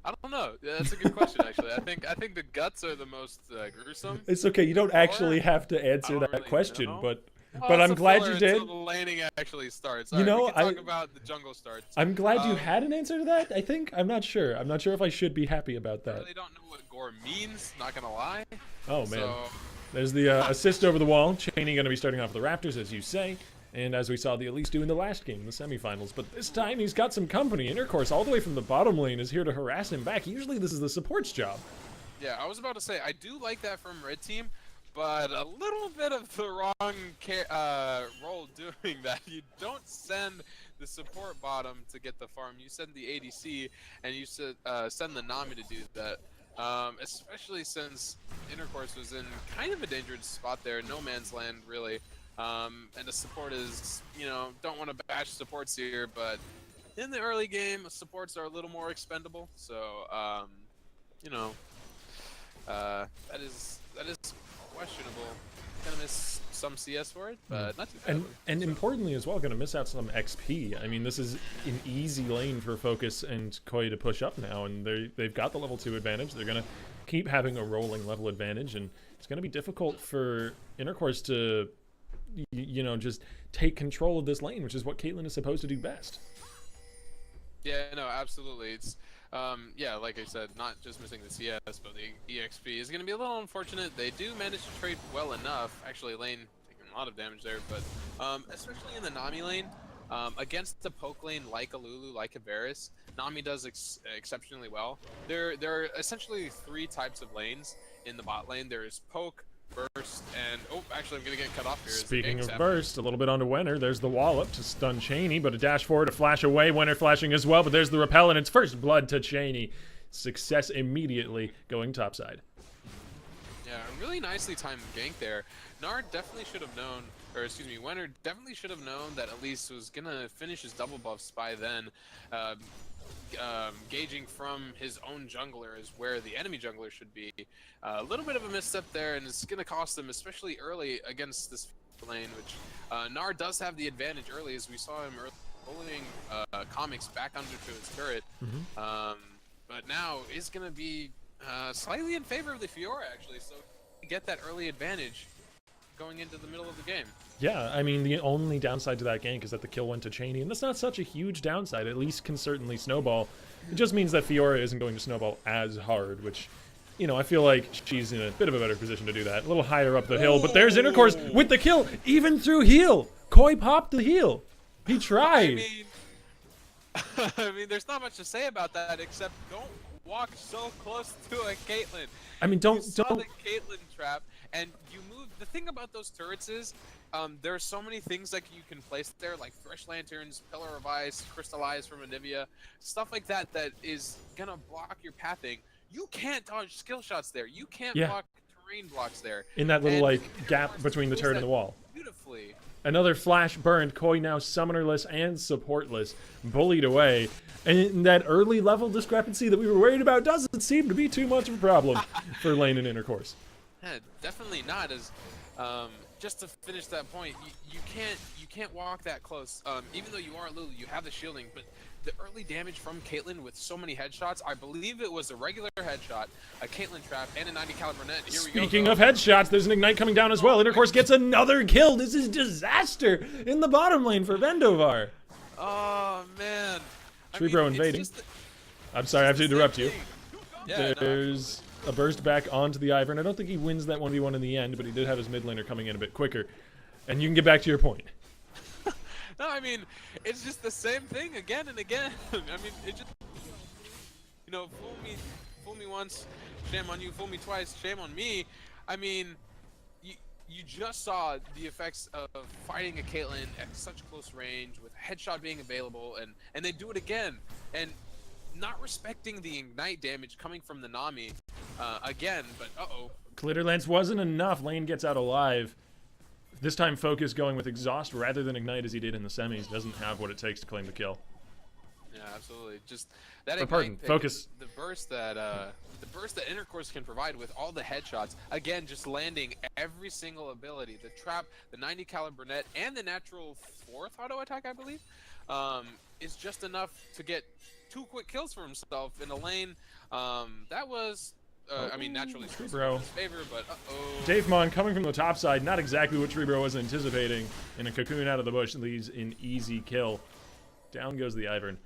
I don't know. Yeah, that's a good question, actually. I think the guts are the most gruesome. It's okay. You don't actually have to answer that really question, know. but Well, I'm it's a glad filler you did. until the laning actually starts. You All right, know, we can talk about the jungle starts. I'm glad you had an answer to that. I think I'm not sure. I'm not sure if I should be happy about I that. really don't know what gore means. Not gonna lie. Oh man, So, there's the assist over the wall. Cheney going to be starting off with the Raptors, as you say. And as we saw the Elise do in the last game, the semifinals. But this time he's got some company. Intercourse all the way from the bottom lane is here to harass him back. Usually this is the support's job. yeah, I was about to say I do like that from Red Team, but a little bit of the wrong role doing that. You don't send the support bottom to get the farm. You send the ADC, and you send the Nami to do that. Especially since Intercourse was in kind of a dangerous spot there, no man's land really. And the support is, don't want to bash supports here, but in the early game, supports are a little more expendable. So, that is questionable. Gonna miss some CS for it, but not too badly. And importantly as well, going to miss out some XP. I mean, this is an easy lane for Focus and Koi to push up now, and they've got the level 2 advantage. They're going to keep having a rolling level advantage, and it's going to be difficult for Intercourse to just take control of this lane, which is what Caitlyn is supposed to do best. Yeah, no, absolutely. It's, like I said, not just missing the CS, but the EXP is going to be a little unfortunate. They do manage to trade well enough. Actually, lane taking a lot of damage there, but especially in the Nami lane, against the poke lane like a Lulu, like a Varus, Nami does exceptionally well. There are essentially 3 types of lanes in the bot lane. There is poke, burst, and actually I'm gonna get cut off here. Speaking of burst, a little bit onto Wenner. There's the wallop to stun Cheney, but a dash forward, a flash away. Wenner flashing as well, but there's the repel, and it's first blood to Cheney. Success immediately going topside. Yeah, really nicely timed gank there. Nard definitely should have known, Wenner definitely should have known that Elise was gonna finish his double buffs by then. Gauging from his own jungler is where the enemy jungler should be. A little bit of a misstep there, and it's going to cost him, especially early against this lane, which Nar does have the advantage early, as we saw him rolling comics back onto his turret. But now is going to be slightly in favor of the Fiora, actually, so to get that early advantage going into the middle of the game. Yeah, I mean, the only downside to that gank is that the kill went to Cheney, and that's not such a huge downside. At least can certainly snowball. It just means that Fiora isn't going to snowball as hard, which, I feel like she's in a bit of a better position to do that. A little higher up the hill, but there's Intercourse with the kill, even through heal. Koi popped the heal. He tried. I mean, there's not much to say about that, except don't walk so close to a Caitlyn. I mean, You saw the Caitlyn trap, and you move. The thing about those turrets is, there are so many things that you can place there, like Thresh Lanterns, Pillar of Ice, Crystallize from Anivia, stuff like that that is gonna block your pathing. You can't dodge skill shots there. You can't block terrain blocks there. In that little, gap between the turret and the wall. Beautifully. Another flash burned. Koi now summonerless and supportless, bullied away. And that early level discrepancy that we were worried about doesn't seem to be too much of a problem for lane and Intercourse. Yeah, definitely not. As just to finish that point, you can't walk that close. Even though you are Lulu, you have the shielding, but the early damage from Caitlyn with so many headshots, I believe it was a regular headshot, a Caitlyn trap, and a 90 caliber net. Here we go. Speaking of headshots, there's an Ignite coming down as well. Intercourse gets another kill. This is disaster in the bottom lane for Vendovar. Oh man. Treebro invading. I'm sorry, I have to interrupt you. Yeah, There's a burst back onto the Ivern. I don't think he wins that 1v1 in the end, but he did have his mid laner coming in a bit quicker. And you can get back to your point. No, I mean, it's just the same thing again and again. I mean, it just, you know, fool me once, shame on you. Fool me twice, shame on me. I mean, you just saw the effects of fighting a Caitlyn at such close range with a headshot being available, and they do it again, and not respecting the ignite damage coming from the Nami again. But Glitter Lance wasn't enough. Lane gets out alive. This time Focus going with Exhaust rather than Ignite as he did in the semis doesn't have what it takes to claim the kill. Yeah, absolutely. Just that Pardon, pick, Focus. The burst that Intercourse can provide with all the headshots. Again, just landing every single ability. The trap, the 90 caliber net, and the natural 4th auto attack, I believe, is just enough to get 2 quick kills for himself in a lane. That was. I mean, naturally, Treebro. in his favor, but Davemon coming from the top side, not exactly what Treebro was anticipating. In a cocoon out of the bush leads an easy kill. Down goes the Ivern.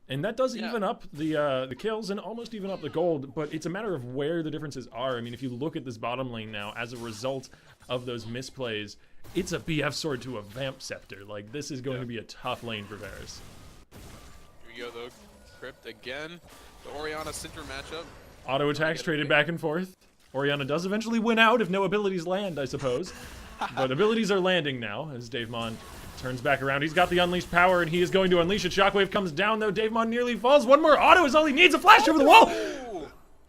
And that does even up the kills and almost even up the gold, but it's a matter of where the differences are. I mean, if you look at this bottom lane now, as a result of those misplays, it's a BF sword to a Vamp Scepter. Like, this is going to be a tough lane for Varus. Here we go, though. Crypt again. The Orianna center matchup. Auto attacks traded back and forth. Orianna does eventually win out if no abilities land, I suppose. But abilities are landing now as Davemon turns back around. He's got the unleashed power and he is going to unleash it. Shockwave comes down though. Davemon nearly falls. One more auto is all he needs. A flash over the wall.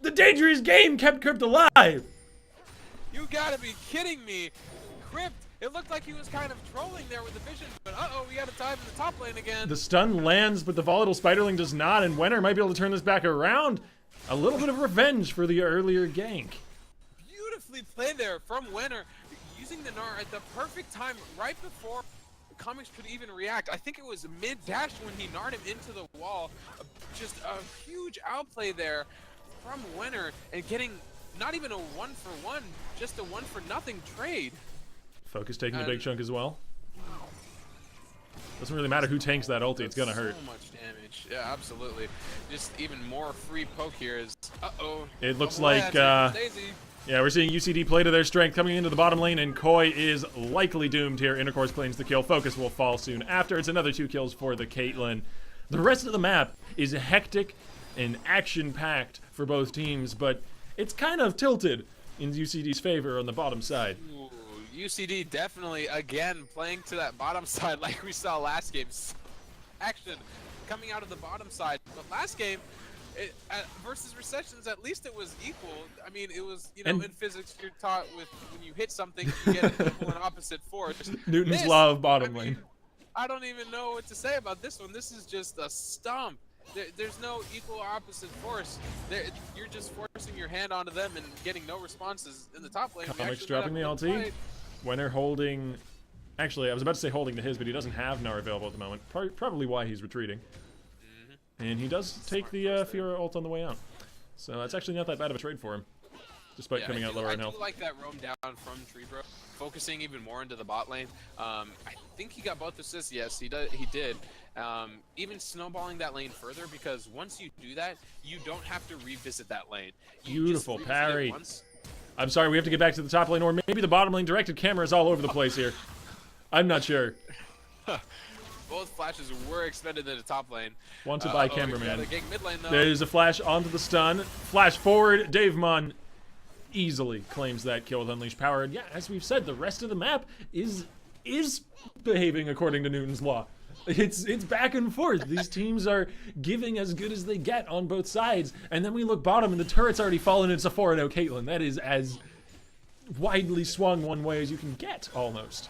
The dangerous game kept Crypt alive. You gotta be kidding me. Crypt, it looked like he was kind of trolling there with the vision, but we got a time in the top lane again. The stun lands, but the volatile Spiderling does not, and Wenner might be able to turn this back around. A little bit of revenge for the earlier gank. Beautifully played there from Wenner, using the Gnar at the perfect time, right before Comics could even react. I think it was mid-dash when he Gnar'd him into the wall. Just a huge outplay there from Wenner, and getting not even a 1-for-1, just a 1-for-nothing trade. Focus taking a big chunk as well. Doesn't really matter who tanks that ulti, it's gonna hurt. So much damage. Yeah, absolutely. Just even more free poke here is, It looks like, yeah, we're seeing UCD play to their strength coming into the bottom lane, and Koi is likely doomed here. Intercourse claims the kill. Focus will fall soon after. It's another 2 kills for the Caitlyn. The rest of the map is hectic and action-packed for both teams, but it's kind of tilted in UCD's favor on the bottom side. Ooh, UCD definitely, again, playing to that bottom side like we saw last game. Action coming out of the bottom side. But last game, versus Recessions, at least it was equal. I mean, it was, you know, in physics, you're taught with when you hit something, you get an equal and opposite force. Newton's law of bottom lane. I don't even know what to say about this one. This is just a stomp. There's no equal or opposite force. You're just forcing your hand onto them and getting no responses in the top lane. Comics dropping the ulti. Wenner holding... Actually, I was about to say holding to his, but he doesn't have Gnar available at the moment. Probably why he's retreating. And he does take the Fiora ult on the way out. So that's actually not that bad of a trade for him, despite coming out lower in health. I do like that roam down from Treebro, focusing even more into the bot lane. I think he got both assists. Yes, he did. Even snowballing that lane further, because once you do that, you don't have to revisit that lane. Beautiful parry. I'm sorry, we have to get back to the top lane, or maybe the bottom lane directed cameras all over the place here. I'm not sure. Both flashes were expended in the top lane. Wanted by cameraman. Mid lane, though. There's a flash onto the stun. Flash forward. Davemon easily claims that kill with unleashed power. And yeah, as we've said, the rest of the map is behaving according to Newton's law. It's back and forth. These teams are giving as good as they get on both sides. And then we look bottom and the turret's already fallen. It's a 4-0 Caitlyn. That is as widely swung one way as you can get, almost.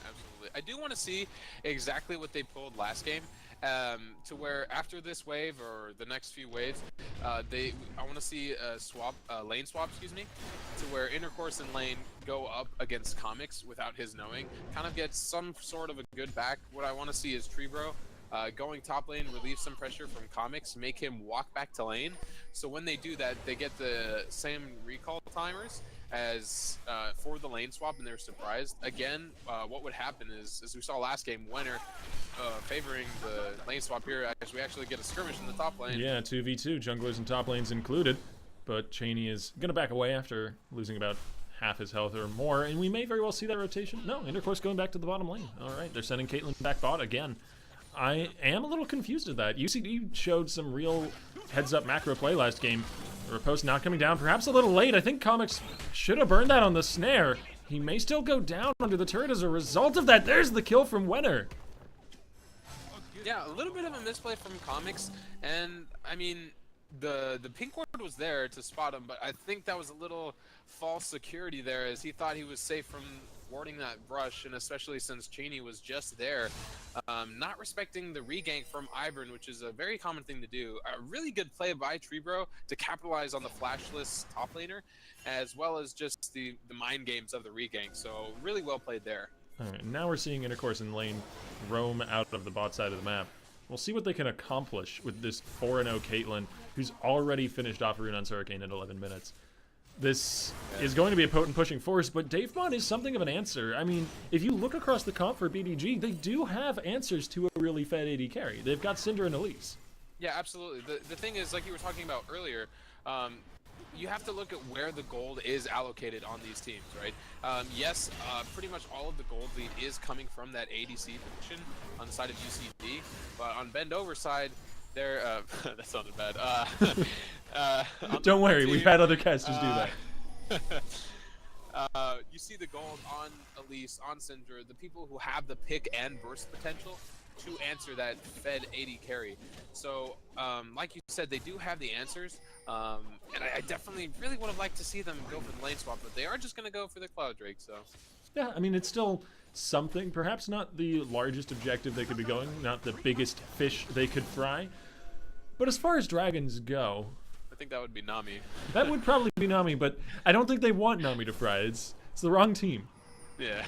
Absolutely. I do want to see exactly what they pulled last game to where after this wave or the next few waves, I want to see a lane swap, excuse me, to where Intercourse and Lane go up against Comics without his knowing, kind of get some sort of a good back. What I want to see is Treebro going top lane, relieve some pressure from Comics, make him walk back to lane. So when they do that, they get the same recall timers as for the lane swap, and they're surprised. Again, what would happen is, as we saw last game, Winner favoring the lane swap here, as we actually get a skirmish in the top lane. Yeah, 2v2, junglers and top lanes included. But Cheney is going to back away after losing about half his health or more, and we may very well see that rotation. No, Intercourse going back to the bottom lane. All right, they're sending Caitlyn back bot again. I am a little confused at that. UCD showed some real heads-up macro play last game. The riposte not coming down, perhaps a little late. I think Comics should have burned that on the snare. He may still go down under the turret as a result of that. There's the kill from Wenner. Yeah, a little bit of a misplay from Comics, and I mean, the pink ward was there to spot him, but I think that was a little false security there, as he thought he was safe from warding that brush, and especially since Cheney was just there, not respecting the regank from Ivern, which is a very common thing to do. A really good play by Treebro to capitalize on the flashless top laner, as well as just the mind games of the regank. So really well played there. All right, now we're seeing Intercourse and Lane roam out of the bot side of the map. We'll see what they can accomplish with this 4-0 Caitlyn, who's already finished off Rune on Hurricane at 11 minutes. This is going to be a potent pushing force, but Davemon is something of an answer. I mean, if you look across the comp for BDG, they do have answers to a really fed AD carry. They've got Cinder and Elise. Yeah, absolutely. The thing is, like you were talking about earlier, you have to look at where the gold is allocated on these teams, right? Yes, pretty much all of the gold lead is coming from that ADC position on the side of UCD, but on Bend Over side, they're that sounded bad. Don't worry, we've had other casters do that. You see the gold on Elise, on Syndra, the people who have the pick and burst potential to answer that fed AD carry. So, like you said, they do have the answers, and I definitely really would have liked to see them go for the lane swap, but they are just going to go for the Cloud Drake, so... Yeah, I mean, it's still something, perhaps not the largest objective they could be going, not the biggest fish they could fry, but as far as dragons go... I think that would be Nami. That would probably be Nami, but I don't think they want Nami to fry. It's the wrong team. Yeah.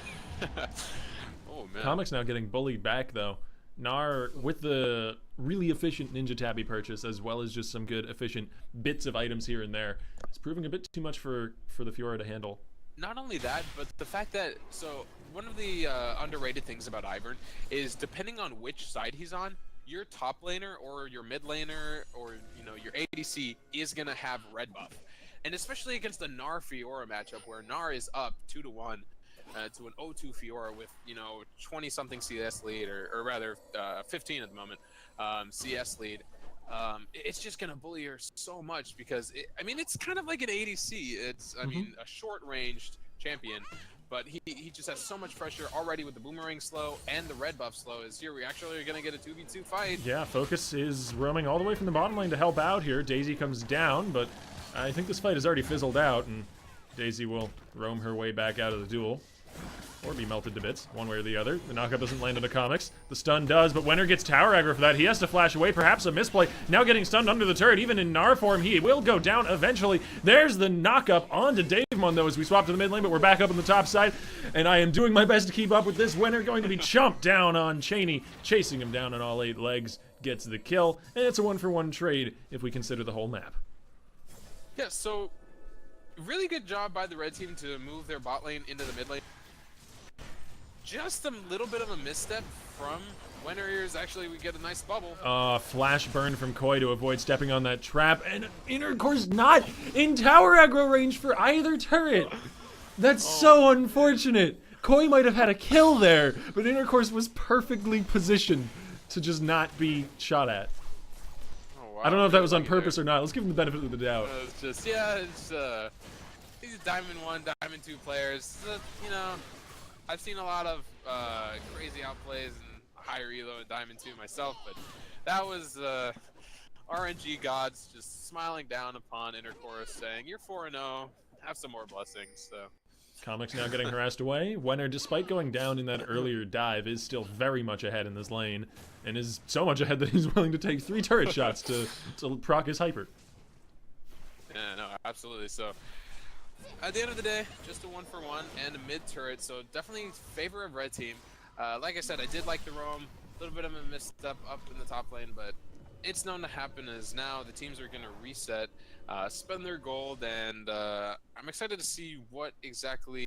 Oh, man. Comics now getting bullied back, though. Gnar, with the really efficient Ninja Tabby purchase, as well as just some good, efficient bits of items here and there, it's proving a bit too much for the Fiora to handle. Not only that, but the fact that, so one of the underrated things about Ivern is depending on which side he's on, your top laner or your mid laner or, you know, your ADC is going to have red buff. And especially against the Gnar Fiora matchup where Gnar is up 2-1 to an 0-2 Fiora with, you know, 20-something CS lead, or rather 15 at the moment, CS lead. It's just going to bully her so much because, I mean, it's kind of like an ADC. It's, I mean, a short-ranged champion, but he just has so much pressure already with the boomerang slow and the red buff slow. Is here we actually are going to get a 2v2 fight. Yeah, Focus is roaming all the way from the bottom lane to help out here. Daisy comes down, but I think this fight has already fizzled out, and Daisy will roam her way back out of the duel. Or be melted to bits, one way or the other. The knockup doesn't land on the Comics. The stun does, but Wenner gets tower aggro for that. He has to flash away, perhaps a misplay. Now getting stunned under the turret, even in Gnar form, he will go down eventually. There's the knockup onto Davemon, though, as we swap to the mid lane, but we're back up on the top side. And I am doing my best to keep up with this. Wenner going to be chomped down on Cheney, chasing him down on all 8 legs, gets the kill. And it's a 1-for-1 trade if we consider the whole map. Yeah, so really good job by the red team to move their bot lane into the mid lane. Just a little bit of a misstep from Wenner here is actually we get a nice bubble. Flash burn from Koi to avoid stepping on that trap, and Intercourse not in tower aggro range for either turret. That's so unfortunate. Koi might have had a kill there, but Intercourse was perfectly positioned to just not be shot at. Oh, wow. I don't know if that was on purpose or not. Let's give him the benefit of the doubt. It's just, yeah, it's these Diamond 1, Diamond 2 players, you know, I've seen a lot of crazy outplays and higher elo in Diamond 2 myself, but that was RNG gods just smiling down upon Intercourse saying, you're 4-0, have some more blessings, so. Comics now getting harassed away. Wenner, despite going down in that earlier dive, is still very much ahead in this lane, and is so much ahead that he's willing to take 3 turret shots to proc his hyper. Yeah, no, absolutely. So, at the end of the day, just a 1-for-1 and a mid turret, so definitely favor of red team. Like I said, I did like the roam. A little bit of a misstep up in the top lane, but it's known to happen as now the teams are going to reset, spend their gold, and I'm excited to see what exactly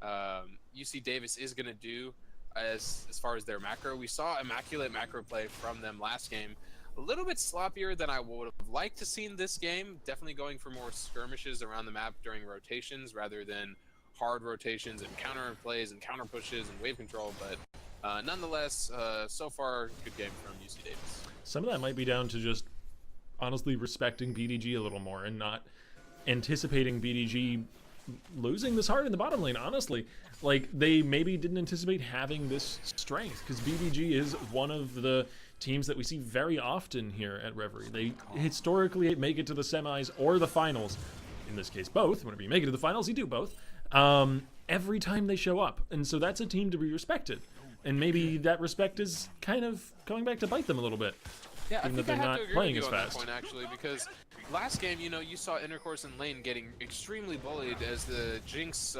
UC Davis is going to do as far as their macro. We saw immaculate macro play from them last game. A little bit sloppier than I would have liked to seen this game. Definitely going for more skirmishes around the map during rotations rather than hard rotations and counter plays and counter pushes and wave control, but nonetheless, so far, good game from UC Davis. Some of that might be down to just honestly respecting BDG a little more and not anticipating BDG losing this hard in the bottom lane, honestly. Like, they maybe didn't anticipate having this strength, because BDG is one of the teams that we see very often here at Reverie. They historically make it to the semis or the finals. In this case, both. Whenever you make it to the finals, you do both. Every time they show up. And so that's a team to be respected. And maybe that respect is kind of going back to bite them a little bit. Yeah, I even think though I they're have not to agree playing with as you on that fast. point, actually, because last game, you know, you saw Intercourse and Lane getting extremely bullied as the Jinx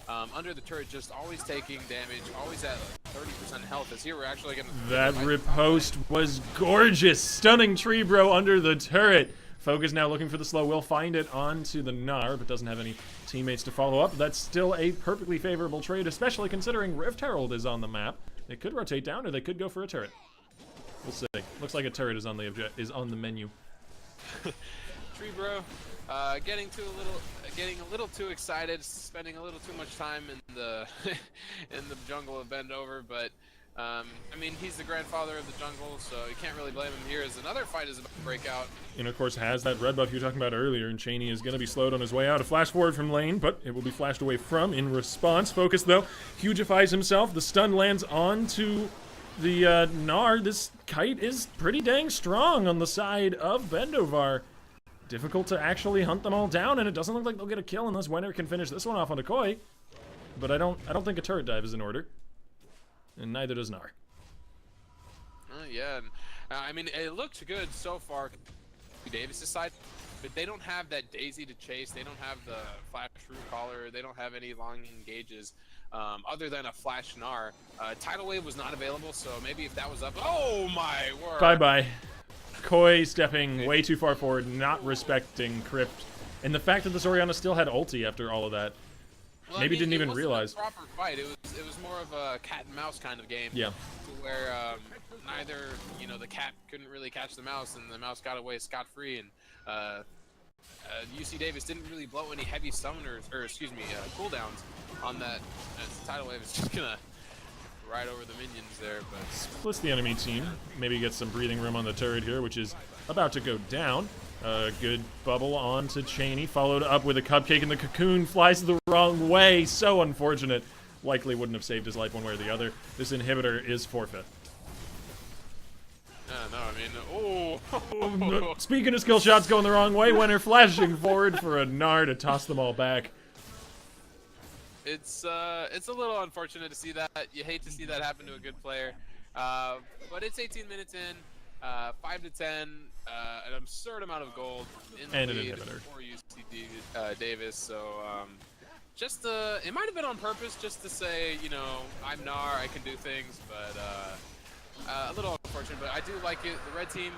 under the turret, just always taking damage, always at 30% health. As here, we're actually going to... That riposte was gorgeous. Stunning tree bro under the turret. Focus now looking for the slow. Will find it onto the Gnar, but doesn't have any teammates to follow up. That's still a perfectly favorable trade, especially considering Rift Herald is on the map. They could rotate down, or they could go for a turret. We'll see. Looks like a turret is on the menu. Tree bro, getting a little too excited, spending a little too much time in the in the jungle of Bend Over, but I mean, he's the grandfather of the jungle, so you can't really blame him here as another fight is about to break out. And of course has that red buff you were talking about earlier, and Cheney is going to be slowed on his way out. A flash forward from lane, but it will be flashed away from in response. Focus, though, hugifies himself. The stun lands onto the Gnar. This kite is pretty dang strong on the side of Bendovar. Difficult to actually hunt them all down, and it doesn't look like they'll get a kill unless Wenner can finish this one off on a Koi. But I don't think a turret dive is in order. And neither does Gnar. Yeah, and, I mean, it looked good so far, Davis' side, but they don't have that Daisy to chase. They don't have the flash root collar. They don't have any long engages other than a flash Gnar. Tidal Wave was not available, so maybe if that was up... Oh, my word! Bye-bye. Koi stepping way too far forward, not respecting Crypt. And the fact that the Soriana still had ulti after all of that. Well, Maybe I mean, didn't even realize. It wasn't a proper fight. It was more of a cat and mouse kind of game. Yeah. Where neither, you know, the cat couldn't really catch the mouse, and the mouse got away scot-free. And UC Davis didn't really blow any heavy summoners, or excuse me, cooldowns on that. As the tidal wave is just gonna ride over the minions there. But Splits the enemy team. Maybe get some breathing room on the turret here, which is about to go down. Good bubble onto Cheney, followed up with a cupcake, and the cocoon flies the wrong way. So unfortunate. Likely wouldn't have saved his life one way or the other. This inhibitor is forfeit. no, I mean, oh. Speaking of skill shots going the wrong way, Wenner flashing forward for a Gnar to toss them all back. It's a little unfortunate to see that. You hate to see that happen to a good player. But it's 18 minutes in, 5 to 10, an absurd amount of gold in the And an lead inhibitor. for UC Davis. So just it might have been on purpose, just to say, you know, I'm Gnar, I can do things, but a little unfortunate. But I do like it. The red team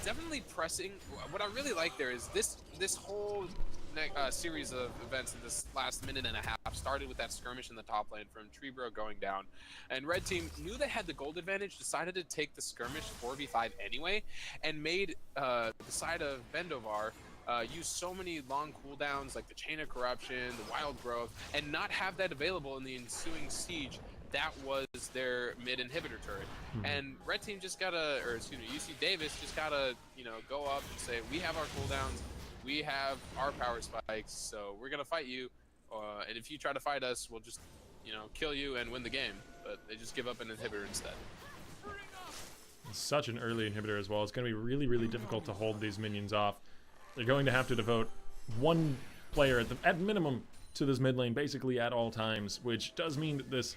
definitely pressing. What I really like there is this whole series of events in this last minute and a half started with that skirmish in the top lane from Treebro going down, and red team knew they had the gold advantage, decided to take the skirmish 4v5 anyway, and made the side of Bendovar use so many long cooldowns like the Chain of Corruption, the Wild Growth, and not have that available in the ensuing siege. That was their mid inhibitor turret. And red team just gotta, or excuse me, UC Davis just gotta, you know, go up and say, we have our cooldowns, we have our power spikes, so we're gonna fight you, and if you try to fight us, we'll just, you know, kill you and win the game. But they just give up an inhibitor instead. Such an early inhibitor as well. It's going to be really, really difficult to hold these minions off. They're going to have to devote one player at minimum to this mid lane basically at all times, which does mean that this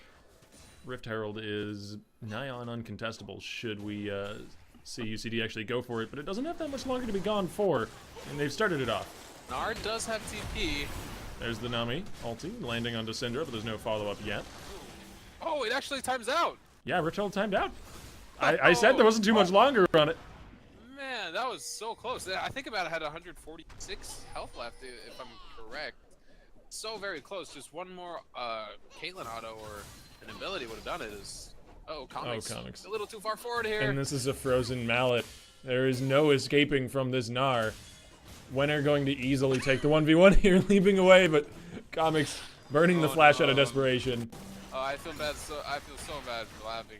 Rift Herald is nigh on uncontestable should we see UCD actually go for it, but it doesn't have that much longer to be gone for, and they've started it off. Nard does have TP. There's the Nami ulti landing onto Syndra, but there's no follow-up yet. Oh, it actually times out. Yeah, Rift Herald timed out. I said there wasn't too much longer on it. Man, that was so close. I think about it had 146 health left, if I'm correct. So very close. Just one more Caitlyn auto or an ability would have done it. Comics. Comics. A little too far forward here. And this is a frozen mallet. There is no escaping from this Gnar. Winner going to easily take the 1v1 here, leaping away, but Comics burning the flash out of desperation. Oh, I feel bad. I feel so bad for laughing.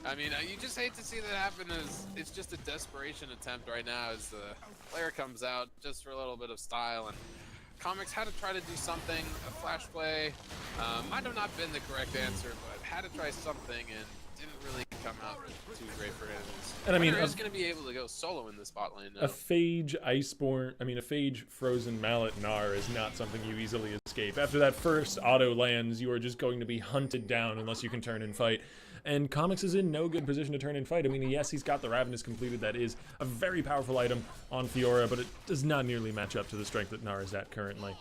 I mean, you just hate to see that happen. It's just a desperation attempt right now as the player comes out just for a little bit of style, and Comics had to try to do something. A flash play might have not been the correct answer, but had to try something and didn't really come out too great for him. And I mean, Winner is going to be able to go solo in this bot lane now. A Phage a Phage frozen mallet Gnar is not something you easily escape. After that first auto lands, you are just going to be hunted down unless you can turn and fight. And Comics is in no good position to turn and fight. I mean, yes, he's got the Ravenous completed. That is a very powerful item on Fiora, but it does not nearly match up to the strength that Gnar is at currently.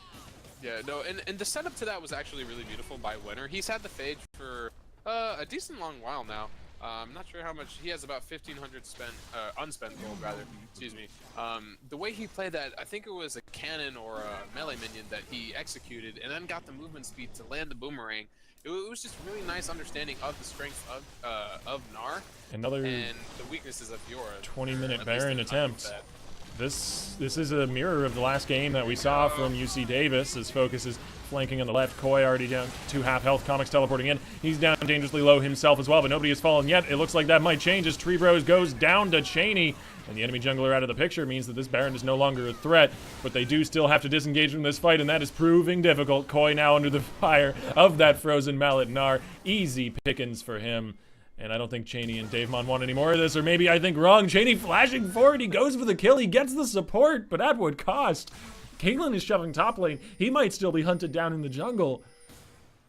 Yeah, no, and the setup to that was actually really beautiful by Winner. He's had the Phage for a decent long while now. I'm not sure how much. He has about 1,500 unspent gold, rather. Excuse me. The way he played that, I think it was a cannon or a melee minion that he executed, and then got the movement speed to land the boomerang. It was just really nice understanding of the strength of Gnar and the weaknesses of Fiora. 20-minute Baron attempt. This is a mirror of the last game that we saw from UC Davis. His focus is flanking on the left. Koi already down to half health. Comics teleporting in. He's down dangerously low himself as well, but nobody has fallen yet. It looks like that might change as Tree Bros goes down to Cheney. And the enemy jungler out of the picture means that this Baron is no longer a threat, but they do still have to disengage from this fight, and that is proving difficult. Koi now under the fire of that frozen mallet Gnar. Easy pickings for him. And I don't think Cheney and Davemon want any more of this, or maybe I think wrong. Cheney flashing forward, he goes for the kill, he gets the support, but at what cost? Caitlyn is shoving top lane. He might still be hunted down in the jungle.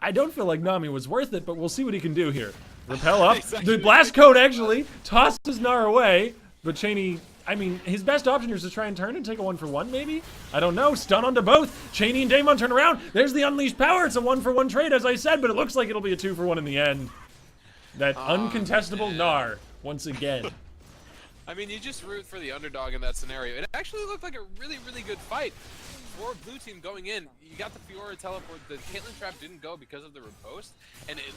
I don't feel like Nami was worth it, but we'll see what he can do here. Repel up. The blast code actually tosses Gnar away, but Cheney, I mean, his best option is to try and turn and take a 1-for-1 maybe? I don't know. Stun onto both. Cheney and Davemon turn around. There's the unleashed power. It's a 1-for-1 trade, as I said, but it looks like it'll be a 2-for-1 in the end. That uncontestable Gnar, once again. I mean, you just root for the underdog in that scenario. It actually looked like a really, really good fight for blue team going in. You got the Fiora teleport. The Caitlyn trap didn't go because of the riposte, and it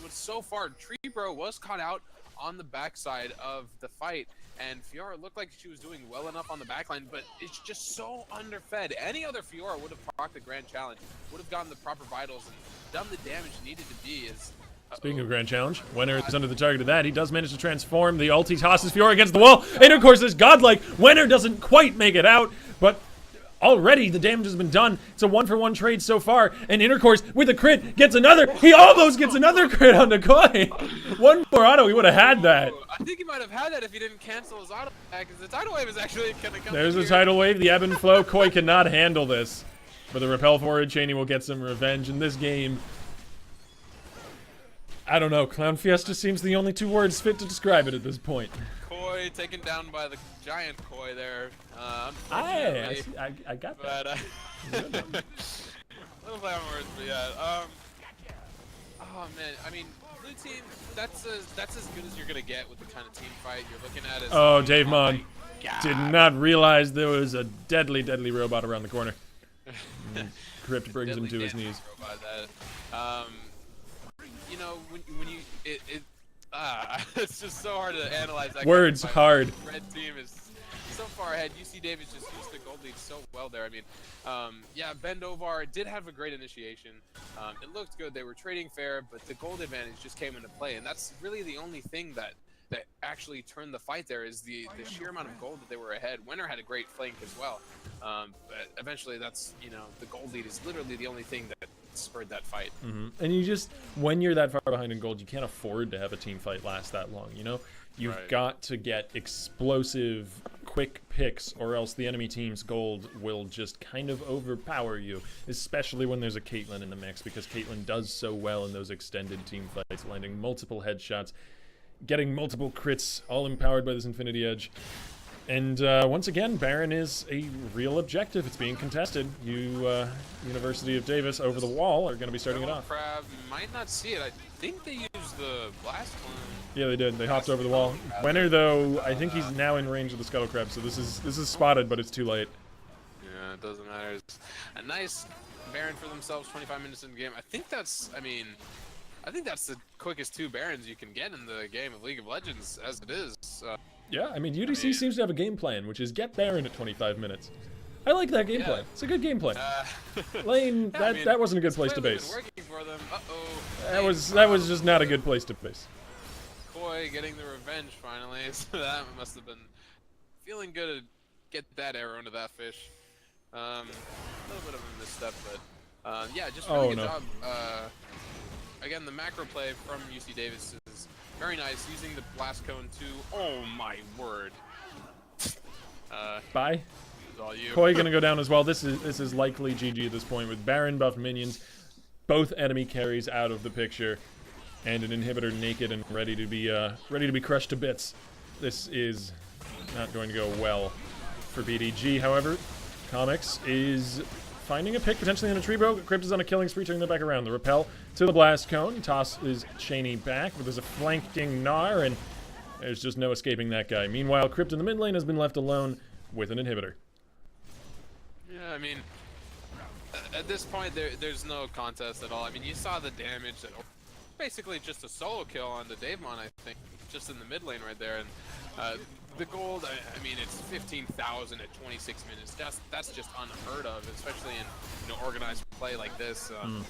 was so far. Tree Bro was caught out on the backside of the fight, and Fiora looked like she was doing well enough on the backline, but it's just so underfed. Any other Fiora would have procced the grand challenge, would have gotten the proper vitals, and done the damage needed to be. Speaking of Grand Challenge, Winner is under the target of that. He does manage to transform. The ulti tosses Fiora against the wall. And of course, this godlike Winner doesn't quite make it out, but already the damage has been done. It's a 1-for-1 trade so far. And Intercourse with a crit gets another. He almost gets another crit on the Koi. One more auto, he would have had that. I think he might have had that if he didn't cancel his auto attack, because the tidal wave is actually going to come. There's the tidal wave, the ebb and flow. Koi cannot handle this. But the repel forward, Cheney will get some revenge in this game. I don't know. Clown Fiesta seems the only two words fit to describe it at this point. Koi taken down by the giant Koi there. I got that. But, little play on words, but yeah. Oh man, I mean, blue team. That's as good as you're gonna get with the kind of team fight you're looking at. Davemon did not realize there was a deadly, deadly robot around the corner. Crypt brings him to his knees. You know, when you it's just so hard to analyze that. Words hard. Red team is so far ahead. UC Davis just used the gold lead so well there. I mean, yeah, Bendovar did have a great initiation. It looked good. They were trading fair, but the gold advantage just came into play, and that's really the only thing that actually turned the fight there is the sheer amount of gold that they were ahead. Winner had a great flank as well, but eventually that's, you know, the gold lead is literally the only thing that spurred that fight. And you just, when you're that far behind in gold, you can't afford to have a team fight last that long, you know? You've got to get explosive, quick picks, or else the enemy team's gold will just kind of overpower you, especially when there's a Caitlyn in the mix, because Caitlyn does so well in those extended team fights, landing multiple headshots, getting multiple crits, all empowered by this Infinity Edge. And once again, Baron is a real objective. It's being contested. University of Davis over the wall are going to be starting it off. Crab might not see it. I think they used the blast one. Yeah, they did. They hopped over the wall. Wenner, though, I think he's now in range of the Scuttle Crab, so this is spotted, but it's too late. Yeah, it doesn't matter. It's a nice Baron for themselves, 25 minutes in the game. I think that's the quickest 2 Barons you can get in the game of League of Legends, as it is. Yeah, I mean, UDC seems to have a game plan, which is get Baron at 25 minutes. I like that game plan. It's a good game plan. Lane, that wasn't a good place to base. Been working for them. That was just not a good place to base. Koi getting the revenge finally. So that must have been feeling good to get that arrow into that fish. A little bit of a misstep, but yeah, just really good job. Again, the macro play from UC Davis is very nice, using the blast cone to, oh my word. Bye. All you. Koi gonna go down as well. This is likely GG at this point, with Baron buffed minions, both enemy carries out of the picture, and an inhibitor naked and ready to be crushed to bits. This is not going to go well for BDG. However, Comics is finding a pick potentially on a tree bro. Crypt is on a killing spree, turning them back around. The repel to the blast cone. Toss is Cheney back, but there's a flanking Gnar, and there's just no escaping that guy. Meanwhile, Crypt in the mid lane has been left alone with an inhibitor. Yeah, I mean, at this point, there's no contest at all. I mean, you saw the damage that basically just a solo kill onto Davemon, I think, just in the mid lane right there. And the gold, I mean, it's 15,000 at 26 minutes. That's just unheard of, especially in organized play like this. And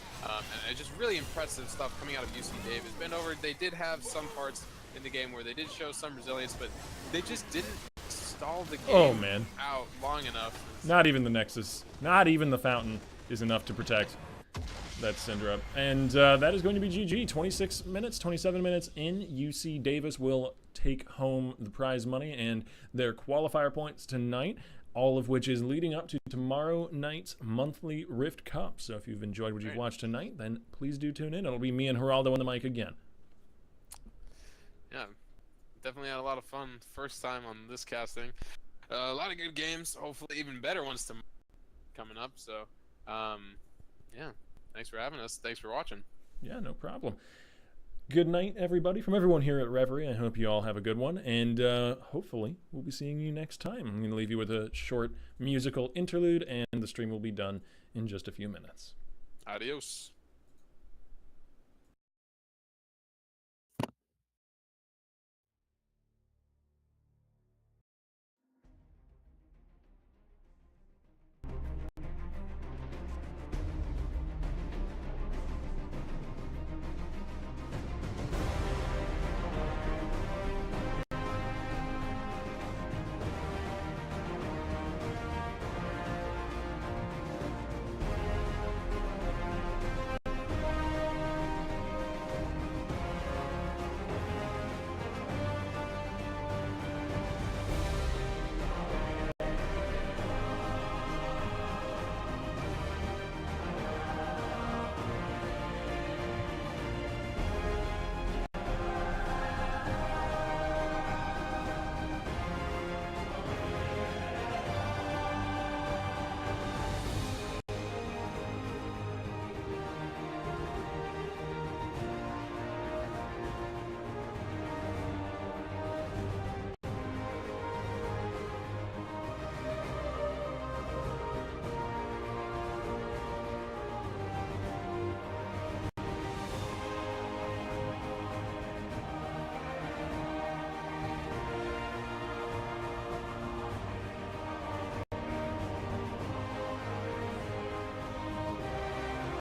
it's just really impressive stuff coming out of UC Davis. Bend over, they did have some parts in the game where they did show some resilience, but they just didn't stall the game out long enough. Not even the Nexus, not even the Fountain is enough to protect that Syndra. And that is going to be GG. 26 minutes, 27 minutes in. UC Davis will take home the prize money and their qualifier points tonight, all of which is leading up to tomorrow night's monthly Rift Cup. So if you've enjoyed what you've watched tonight, then please do tune in. It'll be me and Geraldo on the mic again. Yeah, definitely had a lot of fun first time on this casting. A lot of good games, hopefully even better ones coming up. So, yeah, thanks for having us. Thanks for watching. Yeah, no problem. Good night, everybody. From everyone here at Reverie, I hope you all have a good one, and hopefully we'll be seeing you next time. I'm going to leave you with a short musical interlude, and the stream will be done in just a few minutes. Adios.